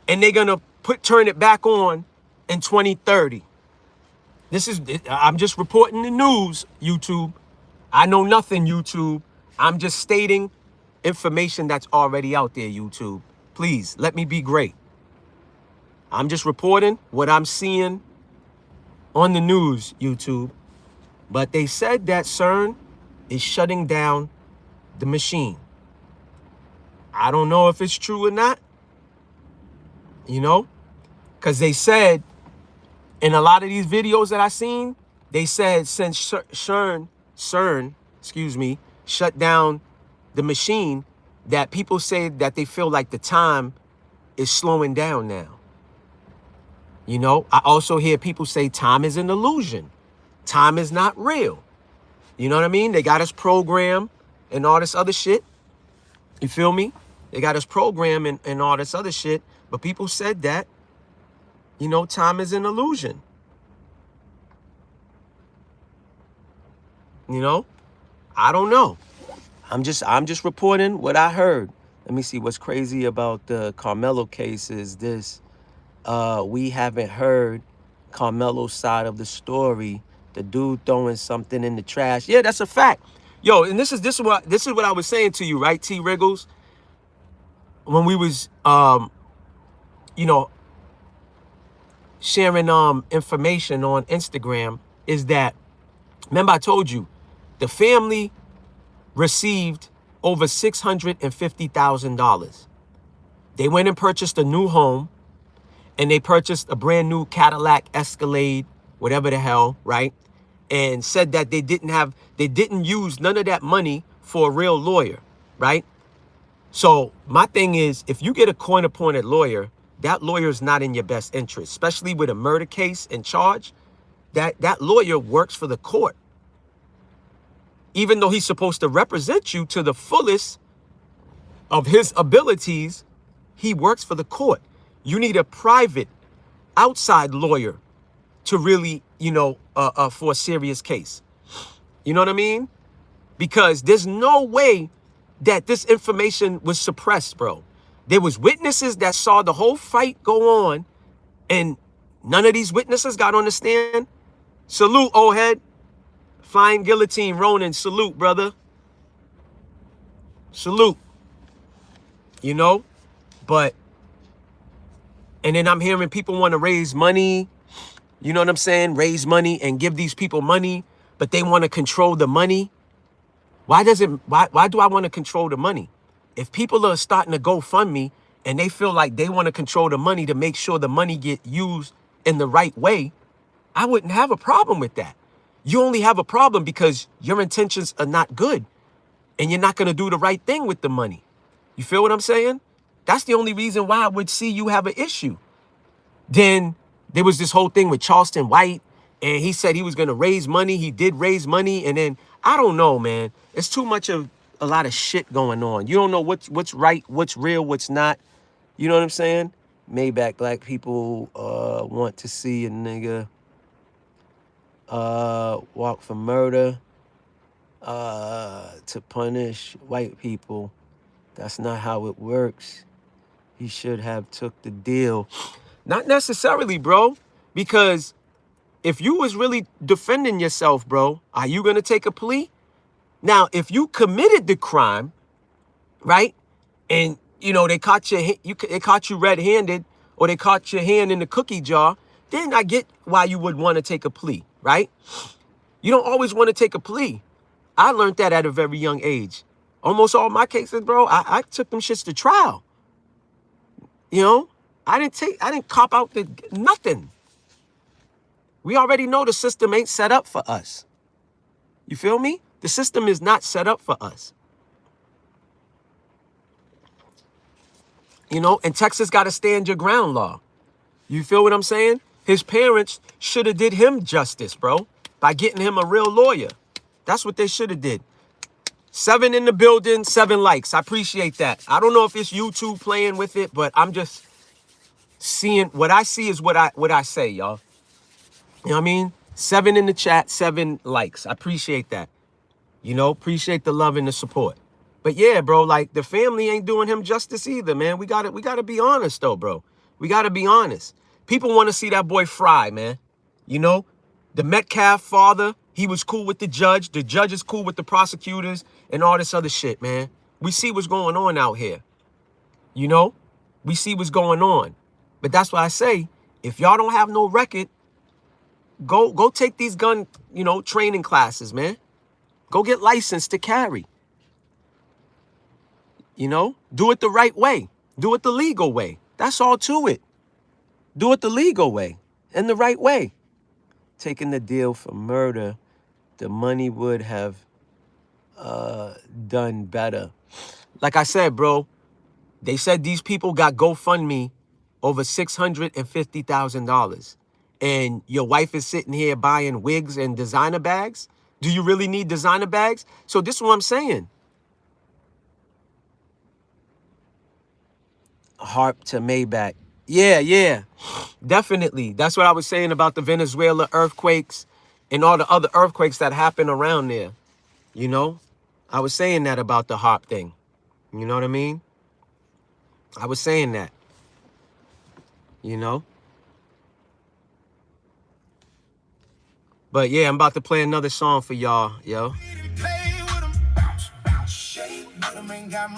and they're gonna turn it back on in 2030. I'm just reporting the news, YouTube. I know nothing, YouTube. I'm just stating information that's already out there, YouTube. Please, let me be great. I'm just reporting what I'm seeing on the news, YouTube. But they said that CERN is shutting down the machine. I don't know if it's true or not, you know, because they said in a lot of these videos that I seen, they said since CERN, shut down the machine, that people say that they feel like the time is slowing down now. You know, I also hear people say time is an illusion. Time is not real. You know what I mean? They got us programmed and all this other shit. You feel me? They got us programmed and all this other shit. But people said that, you know, time is an illusion. You know, I don't know. I'm just reporting what I heard. Let me see what's crazy about the Carmelo case is this. We haven't heard Carmelo's side of the story. The dude throwing something in the trash. Yeah, that's a fact. Yo, and this is what I was saying to you, right, T Wriggles? When we was you know, sharing information on Instagram, is that, remember I told you, the family received over $650,000. They went and purchased a new home, and they purchased a brand new Cadillac Escalade, whatever the hell, right? And said that they didn't use none of that money for a real lawyer, right? So my thing is, if you get a court-appointed lawyer, that lawyer is not in your best interest, especially with a murder case and charge. That lawyer works for the court. Even though he's supposed to represent you to the fullest of his abilities, he works for the court. You need a private, outside lawyer to really, you know, for a serious case. You know what I mean? Because there's no way that this information was suppressed, bro. There was witnesses that saw the whole fight go on, and none of these witnesses got on the stand. Salute, old head. Flying guillotine, Ronan, salute, brother. Salute. You know? But, and then I'm hearing people want to raise money. You know what I'm saying? Raise money and give these people money, but they want to control the money. Why do I want to control the money? If people are starting to GoFundMe and they feel like they want to control the money to make sure the money get used in the right way, I wouldn't have a problem with that. You only have a problem because your intentions are not good and you're not going to do the right thing with the money. You feel what I'm saying? That's the only reason why I would see you have an issue. Then there was this whole thing with Charleston White, and he said he was going to raise money. He did raise money. And then I don't know, man. It's too much of a lot of shit going on. You don't know what's right, what's real, what's not. You know what I'm saying? Maybach, black people want to see a nigga walk for murder to punish white people. That's not how it works. He should have took the deal. Not necessarily, bro, because if you was really defending yourself, bro, are you going to take a plea? Now, if you committed the crime, right, and, you know, they caught you red-handed, or they caught your hand in the cookie jar, then I get why you would want to take a plea, right? You don't always want to take a plea. I learned that at a very young age. Almost all my cases, bro, I took them shits to trial. You know, I didn't cop out nothing. We already know the system ain't set up for us. You feel me? The system is not set up for us. You know, and Texas got a stand your ground law. You feel what I'm saying? His parents should have did him justice, bro, by getting him a real lawyer. That's what they should have did. 7 in the building, 7 likes. I appreciate that. I don't know if it's YouTube playing with it, but I'm just seeing what I see is what I say, y'all. You know what I mean? 7 in the chat, 7 likes. I appreciate that. You know, appreciate the love and the support. But yeah, bro, like the family ain't doing him justice either, man. We gotta be honest though, bro. We gotta be honest. People want to see that boy fry, man. You know, the Metcalf father, he was cool with the judge. The judge is cool with the prosecutors and all this other shit, man. We see what's going on out here. You know, we see what's going on. But that's why I say, if y'all don't have no record, go take these gun, you know, training classes, man. Go get licensed to carry. You know, do it the right way. Do it the legal way. That's all to it. Do it the legal way and the right way. Taking the deal for murder, the money would have done better. Like I said, bro, they said these people got GoFundMe over $650,000. And your wife is sitting here buying wigs and designer bags. Do you really need designer bags? So this is what I'm saying. Harp to Maybach. Yeah, definitely. That's what I was saying about the Venezuela earthquakes and all the other earthquakes that happen around there. You know, I was saying that about the harp thing. You know what I mean? I was saying that. You know? But yeah, I'm about to play another song for y'all, yo.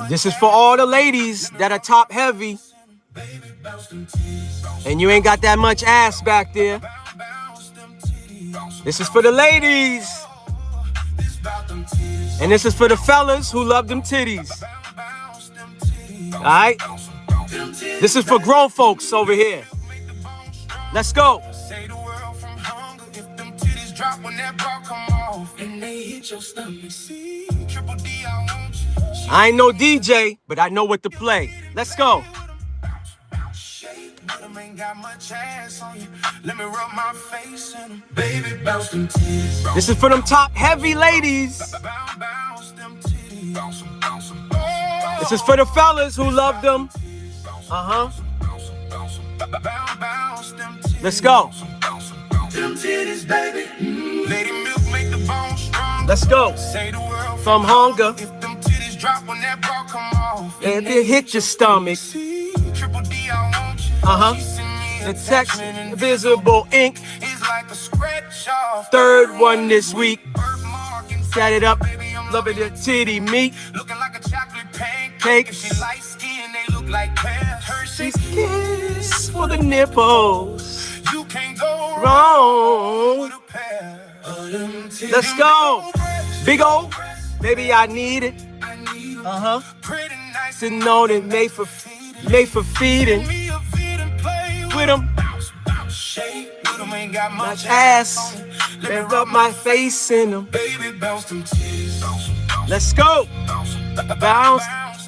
This is for all the ladies that are top heavy and you ain't got that much ass back there. This is for the ladies. And this is for the fellas who love them titties. All right? This is for grown folks over here. Let's go. I ain't no DJ, but I know what to play. Let's go. This is for them top heavy ladies. This is for the fellas who love them. Let's go. Let's go. From hunger. And it hit your stomach. The text, invisible ink. Third one this week. Set it up. Loving the titty meat. Looking like a chocolate pancake. She light skin, they look like pears. Hershey's kiss for the nipples. You can't go wrong with a pair. Let's go. Big old, baby, I need it. Pretty nice to know that made for feeding. With them, much ass. They rub my face in them. Let's go. Bounce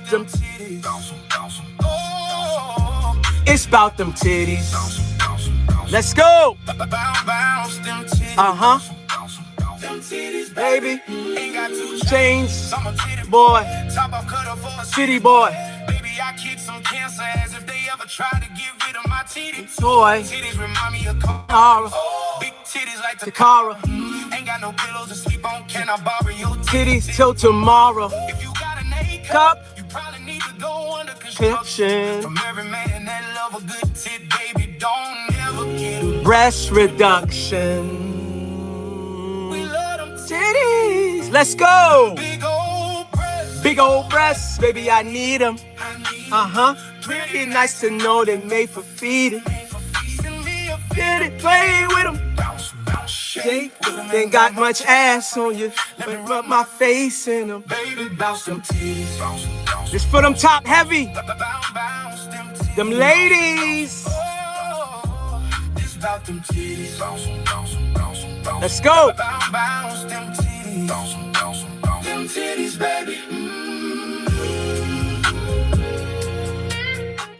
them titties. It's about them titties. Let's go. Baby, chains, boy, city boy. Baby, I kick some cancer as if they ever tried to get rid of my titties. Toy, titties remind me of Cara. Big titties like Takara. Ain't got no pillows to sleep on. Can I borrow your titties till tomorrow? If you got an A cup, you probably need to go under construction. From every man that love a good tit, baby, don't ever get a breast reduction. Titties. Let's go. Big old breasts, baby, I need them. Pretty nice to know they made for feeding. Get it, play with them. They ain't got much ass on you, but rub my face in them. Baby, bounce them titties. This for them top heavy. Them ladies. Let's go.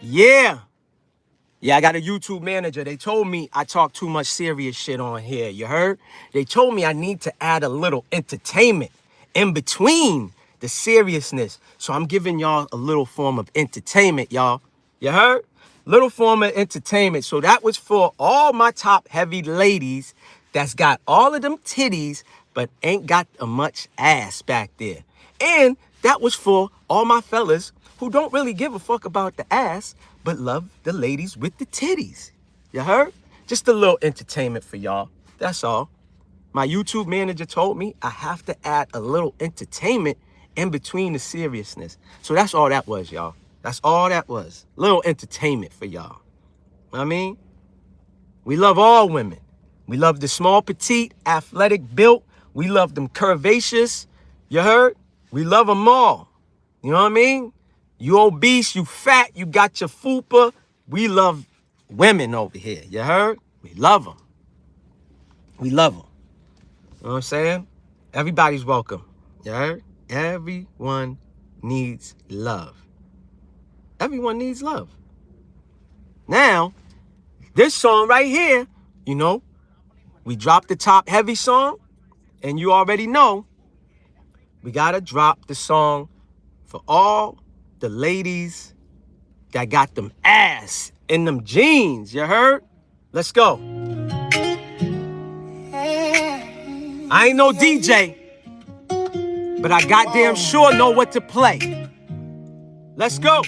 Yeah. Yeah, I got a YouTube manager. They told me I talk too much serious shit on here. You heard? They told me I need to add a little entertainment in between the seriousness. So I'm giving y'all a little form of entertainment, y'all. You heard? Little form of entertainment. So that was for all my top heavy ladies that's got all of them titties, but ain't got a much ass back there. And that was for all my fellas who don't really give a fuck about the ass, but love the ladies with the titties. You heard? Just a little entertainment for y'all. That's all. My YouTube manager told me I have to add a little entertainment in between the seriousness. So that's all that was, y'all. That's all that was. Little entertainment for y'all. I mean, we love all women. We love the small, petite, athletic built. We love them curvaceous. You heard? We love them all. You know what I mean? You obese, you fat, you got your fupa. We love women over here. You heard? We love them. We love them. You know what I'm saying? Everybody's welcome. You heard? Everyone needs love. Everyone needs love. Now, this song right here, you know, we dropped the top heavy song, and you already know we gotta drop the song for all the ladies that got them ass in them jeans. You heard? Let's go. I ain't no DJ, but I goddamn sure know what to play. Let's go.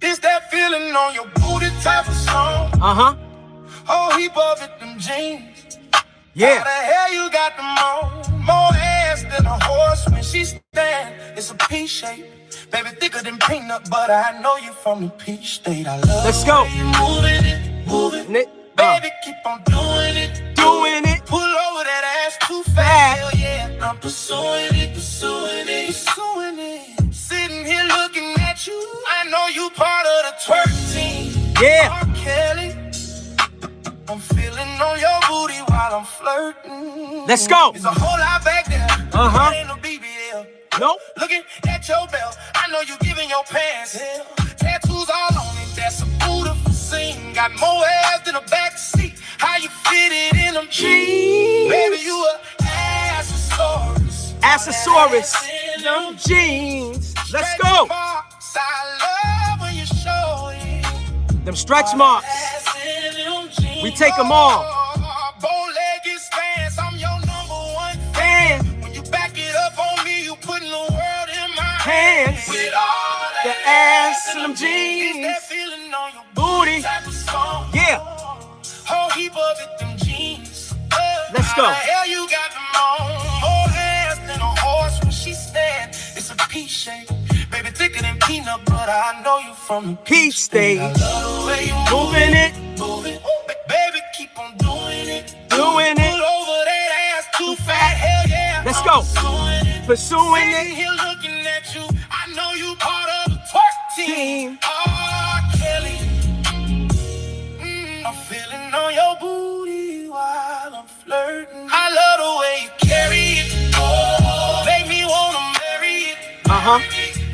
It's that feeling on your booty type of song. Uh-huh. Oh, he above it, them jeans. Yeah. How the hell you got them on? More ass than a horse when she stand. It's a P shape. Baby, thicker than peanut butter. I know you from the peach state. I love Let's go. you moving it, moving it. Baby, keep on doing it, doing it. Pull over that ass too fast. Hell yeah, I'm pursuing it, pursuing it, pursuing it. Sitting here looking at you. I know you part of the twerk team. Yeah. R. Kelly. I'm feeling on your booty while I'm flirting. Let's go. There's a whole lot back there. Uh-huh. Ain't no BBL. Nope. Looking at your belt, I know you giving your pants hell. Tattoos all on it, that's a beautiful scene. Got more ass than a back seat. How you fit it in them jeans? Baby, you a Assasaurus. Assasaurus. Them jeans. Let's go. Marks, I love when you show it. Them stretch marks. We take them all. Bow-legged stance, I'm your #1 fan. When you back it up on me, you putting the world in my hands. With all the that ass and them jeans. That feeling on your booty. Type of song. Yeah. Whole heap of it, them jeans. Let's go. How the hell you got them on? More ass than a horse when she stand. It's a P shape. Baby, thicker than peanut butter. I know you from the peach state. I love the way you moving it. Moving. Baby, keep on doing it. Doing it. Pull over that ass too fat. Hell yeah. Let's go. Pursuing Sitting it. here looking at you. I know you part of the twerk team. R. Kelly. I'm feeling on your booty while I'm flirting. I love the way you carry it. Oh, make me wanna marry it. Uh-huh.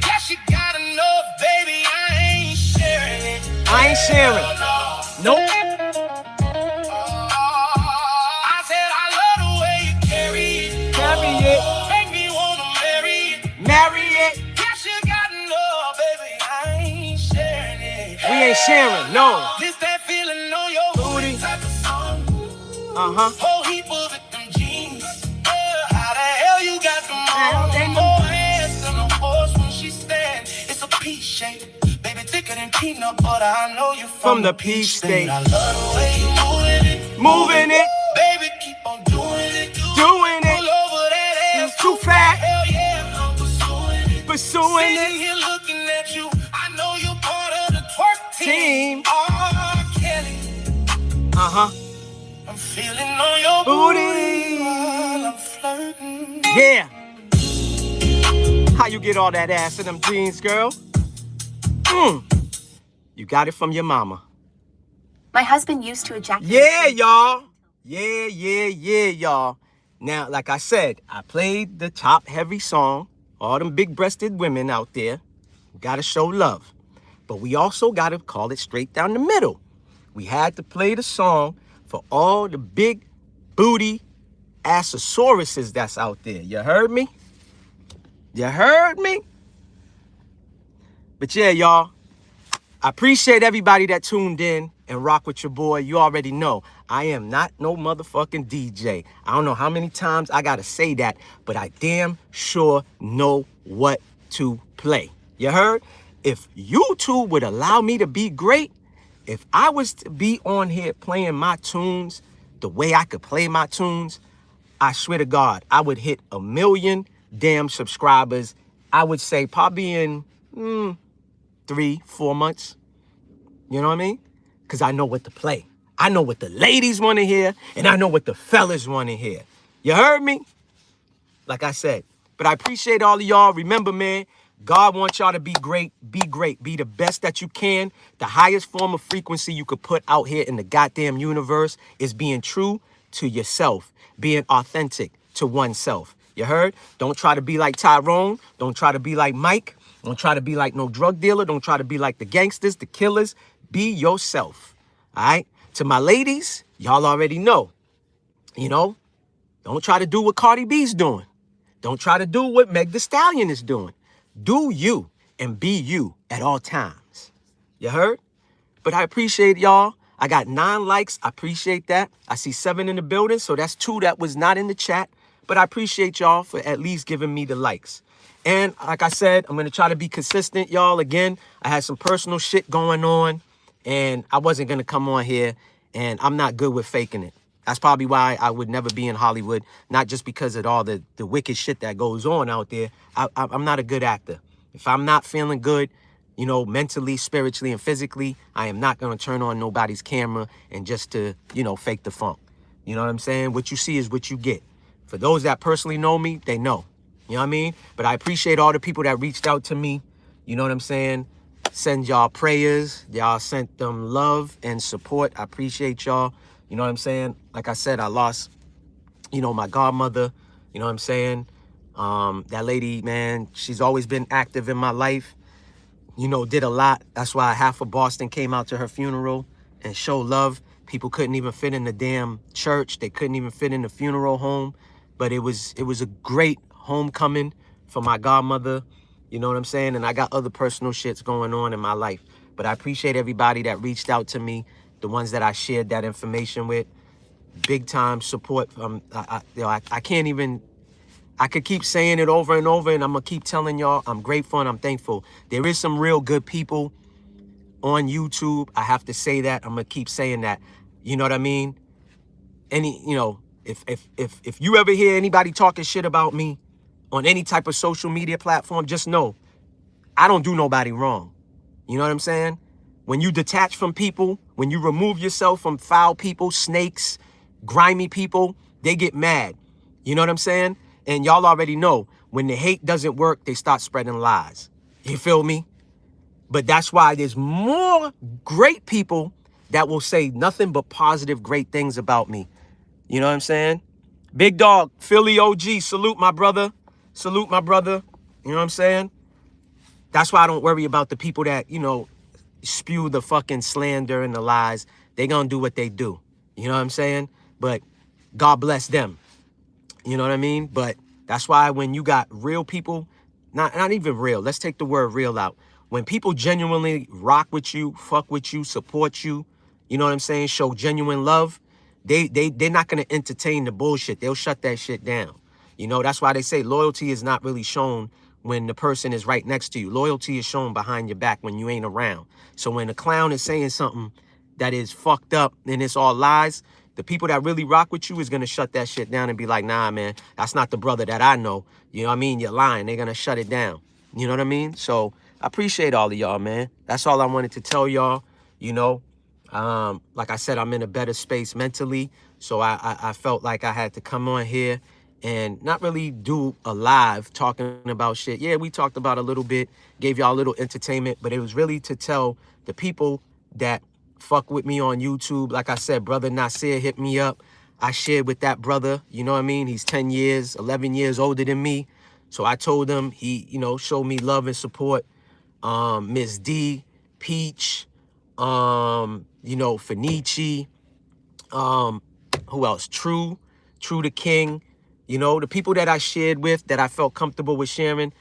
Guess you got enough, baby. I ain't sharing it. I ain't sharing. Nope. I said I love the way you carry it. Carry it. Make me wanna marry it. Marry it. Guess you got enough, baby. I ain't sharing it. We ain't sharing, no. This that feeling on your booty type of song. Uh-huh. Whole heap of it, them jeans. How the hell you got them on? Ain't More ass than a horse when she stand. It's a P shape. Baby, thicker than peanut butter. I know you From the peach state. I love the way you moving it. Moving it. Baby, keep on doing it. Doing Pull it. over that ass Too fat. Hell yeah, I'm pursuing it. Pursuing Sitting it. here looking at you. I know you're part of the twerk Team. R. Kelly. Uh-huh. I'm feeling on your Booty. while I'm flirting. Yeah. How you get all that ass in them jeans, girl? You got it from your mama. My husband used to ejaculate. Yeah, y'all. Yeah, y'all. Now, like I said, I played the top heavy song. All them big-breasted women out there. Gotta show love. But we also gotta call it straight down the middle. We had to play the song for all the big booty Assasauruses that's out there. You heard me? You heard me? But yeah, y'all, I appreciate everybody that tuned in and rock with your boy. You already know I am not no motherfucking DJ. I don't know how many times I gotta say that, but I damn sure know what to play. You heard? If YouTube would allow me to be great, if I was to be on here playing my tunes the way I could play my tunes, I swear to God, I would hit 1 million damn subscribers. I would say probably in 3-4 months. You know what I mean? Because I know what to play. I know what the ladies want to hear, and I know what the fellas want to hear. You heard me? Like I said. But I appreciate all of y'all. Remember, man, God wants y'all to be great. Be great. Be the best that you can. The highest form of frequency you could put out here in the goddamn universe is being true to yourself. Being authentic to oneself. You heard? Don't try to be like Tyrone. Don't try to be like Mike. Don't try to be like no drug dealer. Don't try to be like the gangsters, the killers. Be yourself. All right? To my ladies, y'all already know. You know? Don't try to do what Cardi B's doing. Don't try to do what Meg Thee Stallion is doing. Do you and be you at all times. You heard? But I appreciate y'all. I got 9 likes. I appreciate that. I see 7 in the building, so that's 2 that was not in the chat. But I appreciate y'all for at least giving me the likes. And like I said, I'm going to try to be consistent, y'all. Again, I had some personal shit going on, and I wasn't going to come on here, and I'm not good with faking it. That's probably why I would never be in Hollywood, not just because of all the wicked shit that goes on out there. I'm not a good actor. If I'm not feeling good, you know, mentally, spiritually, and physically, I am not going to turn on nobody's camera and just to, you know, fake the funk. You know what I'm saying? What you see is what you get. For those that personally know me, they know. You know what I mean? But I appreciate all the people that reached out to me. You know what I'm saying? Send y'all prayers. Y'all sent them love and support. I appreciate y'all. You know what I'm saying? Like I said, I lost, you know, my godmother. You know what I'm saying? That lady, man, she's always been active in my life. You know, did a lot. That's why half of Boston came out to her funeral and showed love. People couldn't even fit in the damn church. They couldn't even fit in the funeral home. But it was a great homecoming for my godmother. You know what I'm saying? And I got other personal shits going on in my life. But I appreciate everybody that reached out to me, the ones that I shared that information with. Big time support. I can't even... I could keep saying it over and over, and I'm going to keep telling y'all I'm grateful and I'm thankful. There is some real good people on YouTube. I have to say that. I'm going to keep saying that. You know what I mean? You know, if you ever hear anybody talking shit about me on any type of social media platform, just know I don't do nobody wrong. You know what I'm saying? When you detach from people, when you remove yourself from foul people, snakes, grimy people, they get mad. You know what I'm saying? And y'all already know, when the hate doesn't work, they start spreading lies. You feel me? But that's why there's more great people that will say nothing but positive, great things about me. You know what I'm saying? Big Dog, Philly OG, salute my brother. Salute my brother. You know what I'm saying? That's why I don't worry about the people that, you know, spew the fucking slander and the lies. They gonna do what they do. You know what I'm saying? But God bless them. You know what I mean? But that's why when you got real people, not even real, let's take the word real out. When people genuinely rock with you, fuck with you, support you, you know what I'm saying, show genuine love, they're not going to entertain the bullshit. They'll shut that shit down. You know, that's why they say loyalty is not really shown when the person is right next to you. Loyalty is shown behind your back when you ain't around. So when a clown is saying something that is fucked up and it's all lies, the people that really rock with you is going to shut that shit down and be like, nah, man, that's not the brother that I know. You know what I mean? You're lying. They're going to shut it down. You know what I mean? So I appreciate all of y'all, man. That's all I wanted to tell y'all. You know, like I said, I'm in a better space mentally. So I felt like I had to come on here and not really do a live talking about shit. Yeah, we talked about a little bit, gave y'all a little entertainment, but it was really to tell the people that fuck with me on YouTube. Like I said, brother Nasir hit me up. I shared with that brother, you know what I mean? He's 10 years, 11 years older than me. So I told him, he, you know, showed me love and support. Miss D, Peach, you know, Fenici, who else? True. True the King, you know, the people that I shared with, that I felt comfortable with sharing.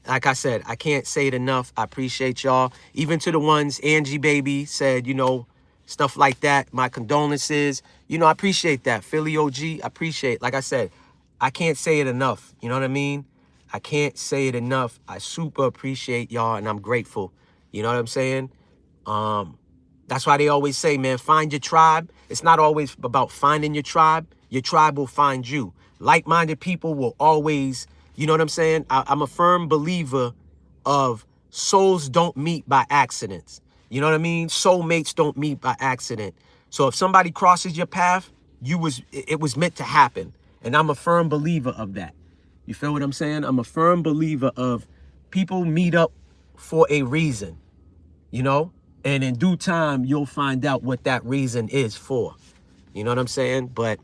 Like I said, I can't say it enough. I appreciate y'all. Even to the ones, Angie Baby said, you know, stuff like that. My condolences. You know, I appreciate that. Philly OG, I appreciate. Like I said, I can't say it enough. You know what I mean? I can't say it enough. I super appreciate y'all, and I'm grateful. You know what I'm saying? That's why they always say, man, find your tribe. It's not always about finding your tribe. Your tribe will find you. Like-minded people will always, you know what I'm saying? I'm a firm believer of souls don't meet by accidents. You know what I mean? Soulmates don't meet by accident. So if somebody crosses your path, it was meant to happen. And I'm a firm believer of that. You feel what I'm saying? I'm a firm believer of people meet up for a reason, you know? And in due time, you'll find out what that reason is for. You know what I'm saying? But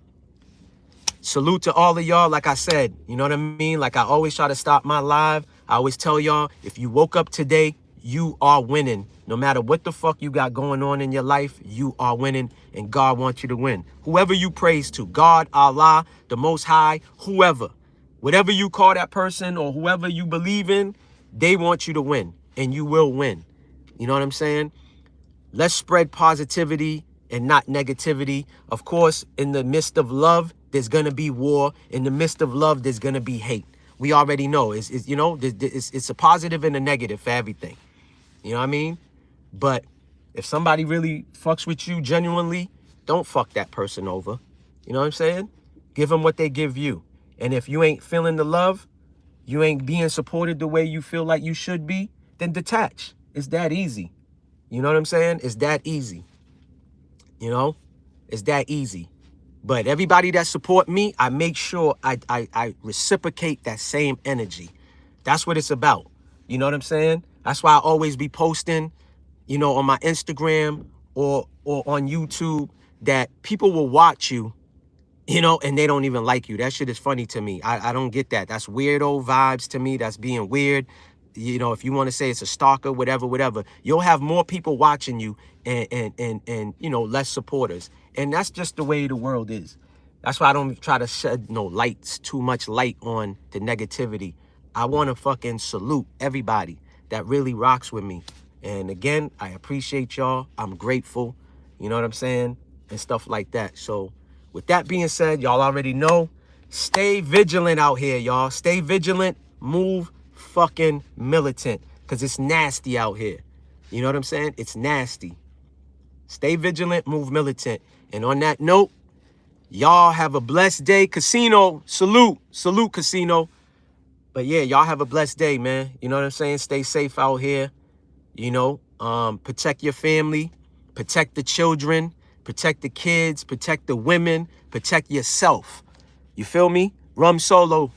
salute to all of y'all. Like I said, you know what I mean? Like I always try to stop my live. I always tell y'all, if you woke up today, you are winning. No matter what the fuck you got going on in your life, you are winning, and God wants you to win. Whoever you praise to, God, Allah, the Most High, whoever, whatever you call that person or whoever you believe in, they want you to win, and you will win. You know what I'm saying? Let's spread positivity and not negativity. Of course, in the midst of love, there's going to be war. In the midst of love, there's going to be hate. We already know. You know, it's a positive and a negative for everything. You know what I mean? But if somebody really fucks with you genuinely, don't fuck that person over. You know what I'm saying? Give them what they give you. And if you ain't feeling the love, you ain't being supported the way you feel like you should be, then detach. It's that easy. You know what I'm saying? It's that easy. You know? It's that easy. But everybody that support me, I make sure I reciprocate that same energy. That's what it's about. You know what I'm saying? That's why I always be posting, you know, on my Instagram or on YouTube, that people will watch you, you know, and they don't even like you. That shit is funny to me. I don't get that. That's weirdo vibes to me. That's being weird. You know, if you want to say it's a stalker, whatever, you'll have more people watching you and you know, less supporters. And that's just the way the world is. That's why I don't try to shed too much light on the negativity. I want to fucking salute everybody that really rocks with me. And again, I appreciate y'all. I'm grateful. You know what I'm saying? And stuff like that. So with that being said, y'all already know, stay vigilant out here, y'all. Stay vigilant. Move fucking militant, because it's nasty out here. You know what I'm saying? It's nasty. Stay vigilant, move militant. And on that note, y'all have a blessed day. Casino, salute Casino. But yeah, y'all have a blessed day, man. You know what I'm saying? Stay safe out here. You know, protect your family, protect the children, protect the kids, protect the women, protect yourself. You feel me? Rum Solo.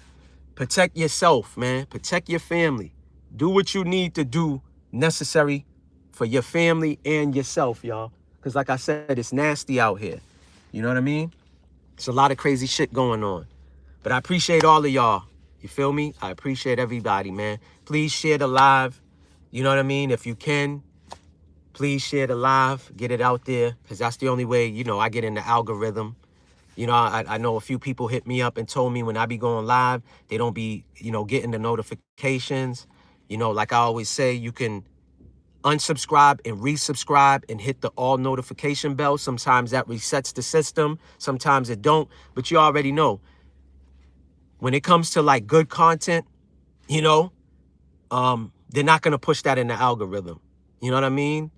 Protect yourself, man. Protect your family. Do what you need to do necessary for your family and yourself, y'all. Because like I said, it's nasty out here. You know what I mean? It's a lot of crazy shit going on. But I appreciate all of y'all. You feel me? I appreciate everybody, man. Please share the live. You know what I mean? If you can, please share the live. Get it out there. Because that's the only way, you know, I get in the algorithm. You know, I know a few people hit me up and told me when I be going live, they don't be, you know, getting the notifications. You know, like I always say, you can unsubscribe and resubscribe and hit the all notification bell. Sometimes that resets the system. Sometimes it don't. But you already know, when it comes to like good content, you know, they're not going to push that in the algorithm. You know what I mean?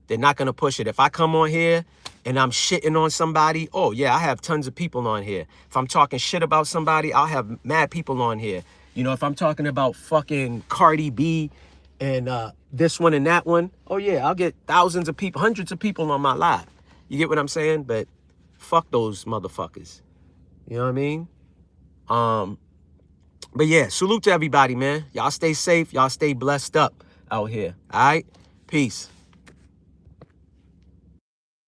They're not going to push it. If I come on here and I'm shitting on somebody, oh yeah, I have tons of people on here. If I'm talking shit about somebody, I'll have mad people on here. You know, if I'm talking about fucking Cardi B and this one and that one, oh yeah, I'll get thousands of people, hundreds of people on my live. You get what I'm saying? But fuck those motherfuckers. You know what I mean? But yeah, salute to everybody, man. Y'all stay safe. Y'all stay blessed up out here. All right? Peace.